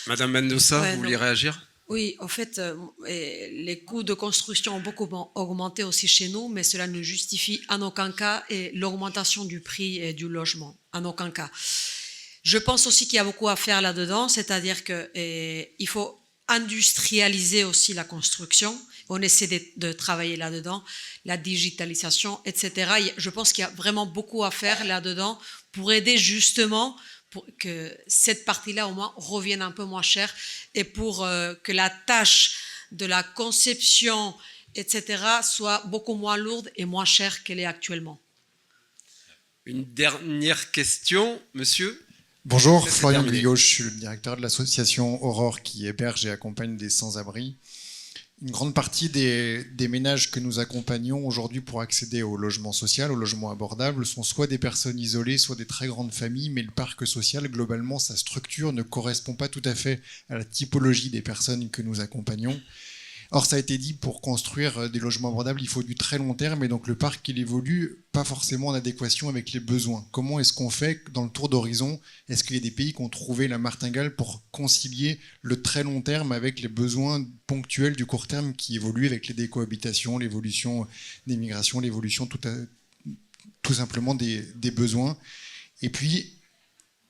C: Madame Mendoza, vous vouliez réagir ?
D: Oui, en fait, les coûts de construction ont beaucoup augmenté aussi chez nous, mais cela ne justifie en aucun cas l'augmentation du prix du logement, en aucun cas. Je pense aussi qu'il y a beaucoup à faire là-dedans, c'est-à-dire qu'il faut industrialiser aussi la construction. On essaie de travailler là-dedans, la digitalisation, etc. Je pense qu'il y a vraiment beaucoup à faire là-dedans pour aider justement pour que cette partie-là au moins revienne un peu moins cher et pour que la tâche de la conception, etc., soit beaucoup moins lourde et moins chère qu'elle est actuellement.
C: Une dernière question, monsieur.
I: Bonjour, Florian Guyot, je suis le directeur de l'association Aurore qui héberge et accompagne des sans-abri. Une grande partie des ménages que nous accompagnons aujourd'hui pour accéder au logement social, au logement abordable, sont soit des personnes isolées, soit des très grandes familles, mais le parc social, globalement, sa structure ne correspond pas tout à fait à la typologie des personnes que nous accompagnons. Or, ça a été dit, pour construire des logements abordables, il faut du très long terme, et donc le parc, il évolue pas forcément en adéquation avec les besoins. Comment est-ce qu'on fait dans le tour d'horizon? Est-ce qu'il y a des pays qui ont trouvé la martingale pour concilier le très long terme avec les besoins ponctuels du court terme qui évoluent avec les décohabitations, l'évolution des migrations, l'évolution tout simplement des besoins? Et puis,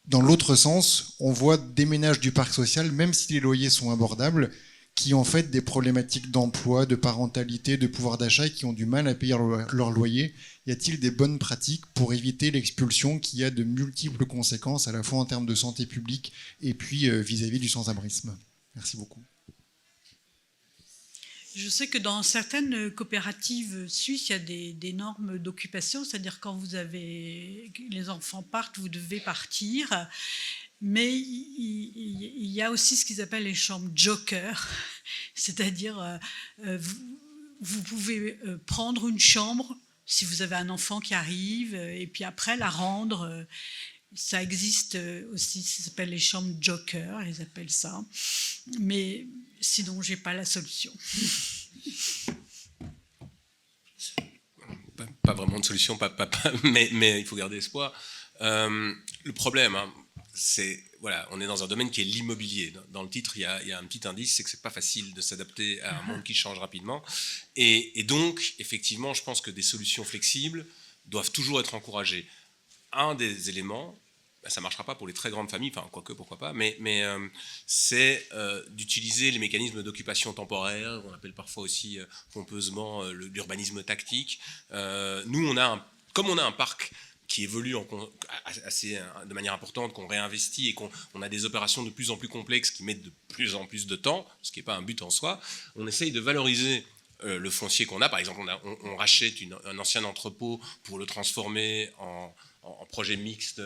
I: dans l'autre sens, on voit des ménages du parc social, même si les loyers sont abordables, qui ont en fait des problématiques d'emploi, de parentalité, de pouvoir d'achat et qui ont du mal à payer leur loyer. Y a-t-il des bonnes pratiques pour éviter l'expulsion qui a de multiples conséquences, à la fois en termes de santé publique et puis vis-à-vis du sans-abrisme? Merci beaucoup.
F: Je sais que dans certaines coopératives suisses, il y a des normes d'occupation, c'est-à-dire quand les enfants partent, vous devez partir. Mais il y a aussi ce qu'ils appellent les chambres joker, c'est-à-dire vous pouvez prendre une chambre si vous avez un enfant qui arrive et puis après la rendre. Ça existe aussi, ça s'appelle les chambres joker, ils appellent ça. Mais sinon, je n'ai pas la solution.
E: Pas vraiment de solution, mais il faut garder espoir. Le problème, c'est, voilà, on est dans un domaine qui est l'immobilier. Dans le titre, il y a un petit indice, c'est que c'est pas facile de s'adapter à un monde qui change rapidement. Et donc, effectivement, je pense que des solutions flexibles doivent toujours être encouragées. Un des éléments, ça ne marchera pas pour les très grandes familles, enfin, quoique, pourquoi pas, mais c'est d'utiliser les mécanismes d'occupation temporaire, on appelle parfois aussi pompeusement l'urbanisme tactique. Nous, comme on a un parc qui évolue de manière importante, qu'on réinvestit et qu'on a des opérations de plus en plus complexes qui mettent de plus en plus de temps, ce qui n'est pas un but en soi, on essaye de valoriser le foncier qu'on a. Par exemple, on rachète un ancien entrepôt pour le transformer en projet mixte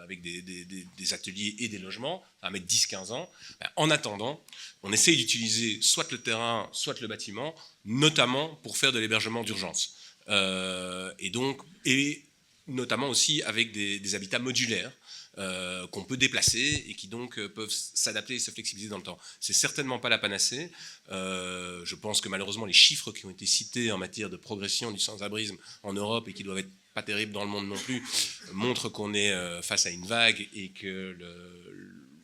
E: avec des ateliers et des logements, ça va mettre 10-15 ans. En attendant, on essaye d'utiliser soit le terrain, soit le bâtiment, notamment pour faire de l'hébergement d'urgence. Et notamment aussi avec des habitats modulaires qu'on peut déplacer et qui donc peuvent s'adapter et se flexibiliser dans le temps. C'est certainement pas la panacée. Je pense que malheureusement les chiffres qui ont été cités en matière de progression du sans-abrisme en Europe et qui doivent être pas terribles dans le monde non plus montrent qu'on est face à une vague et que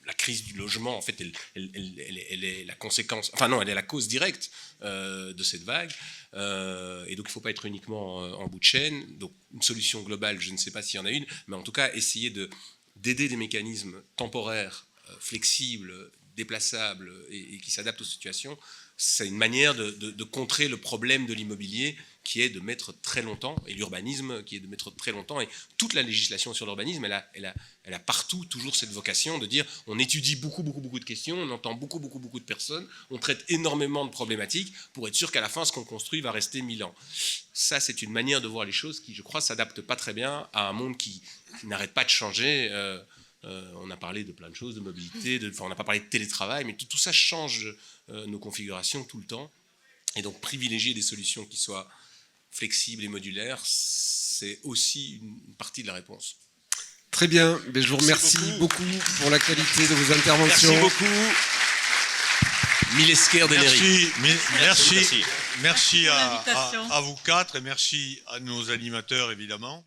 E: la crise du logement, en fait, elle est la conséquence, enfin non, elle est la cause directe de cette vague. Et donc, il ne faut pas être uniquement en bout de chaîne. Donc, une solution globale, je ne sais pas s'il y en a une, mais en tout cas, essayer d'aider des mécanismes temporaires, flexibles, déplaçables et qui s'adaptent aux situations. C'est une manière de contrer le problème de l'immobilier qui est de mettre très longtemps, et l'urbanisme qui est de mettre très longtemps. Et toute la législation sur l'urbanisme, elle a partout toujours cette vocation de dire on étudie beaucoup de questions, on entend beaucoup de personnes, on traite énormément de problématiques pour être sûr qu'à la fin, ce qu'on construit va rester 1000 ans. Ça, c'est une manière de voir les choses qui, je crois, s'adapte pas très bien à un monde qui n'arrête pas de changer. On a parlé de plein de choses, de mobilité, on n'a pas parlé de télétravail, mais tout ça change nos configurations tout le temps. Et donc, privilégier des solutions qui soient flexibles et modulaires, c'est aussi une partie de la réponse.
C: Très bien, je vous remercie beaucoup pour la qualité de vos interventions.
E: Merci beaucoup. Milesquer d'Eleri.
J: Merci à vous quatre et merci à nos animateurs, évidemment.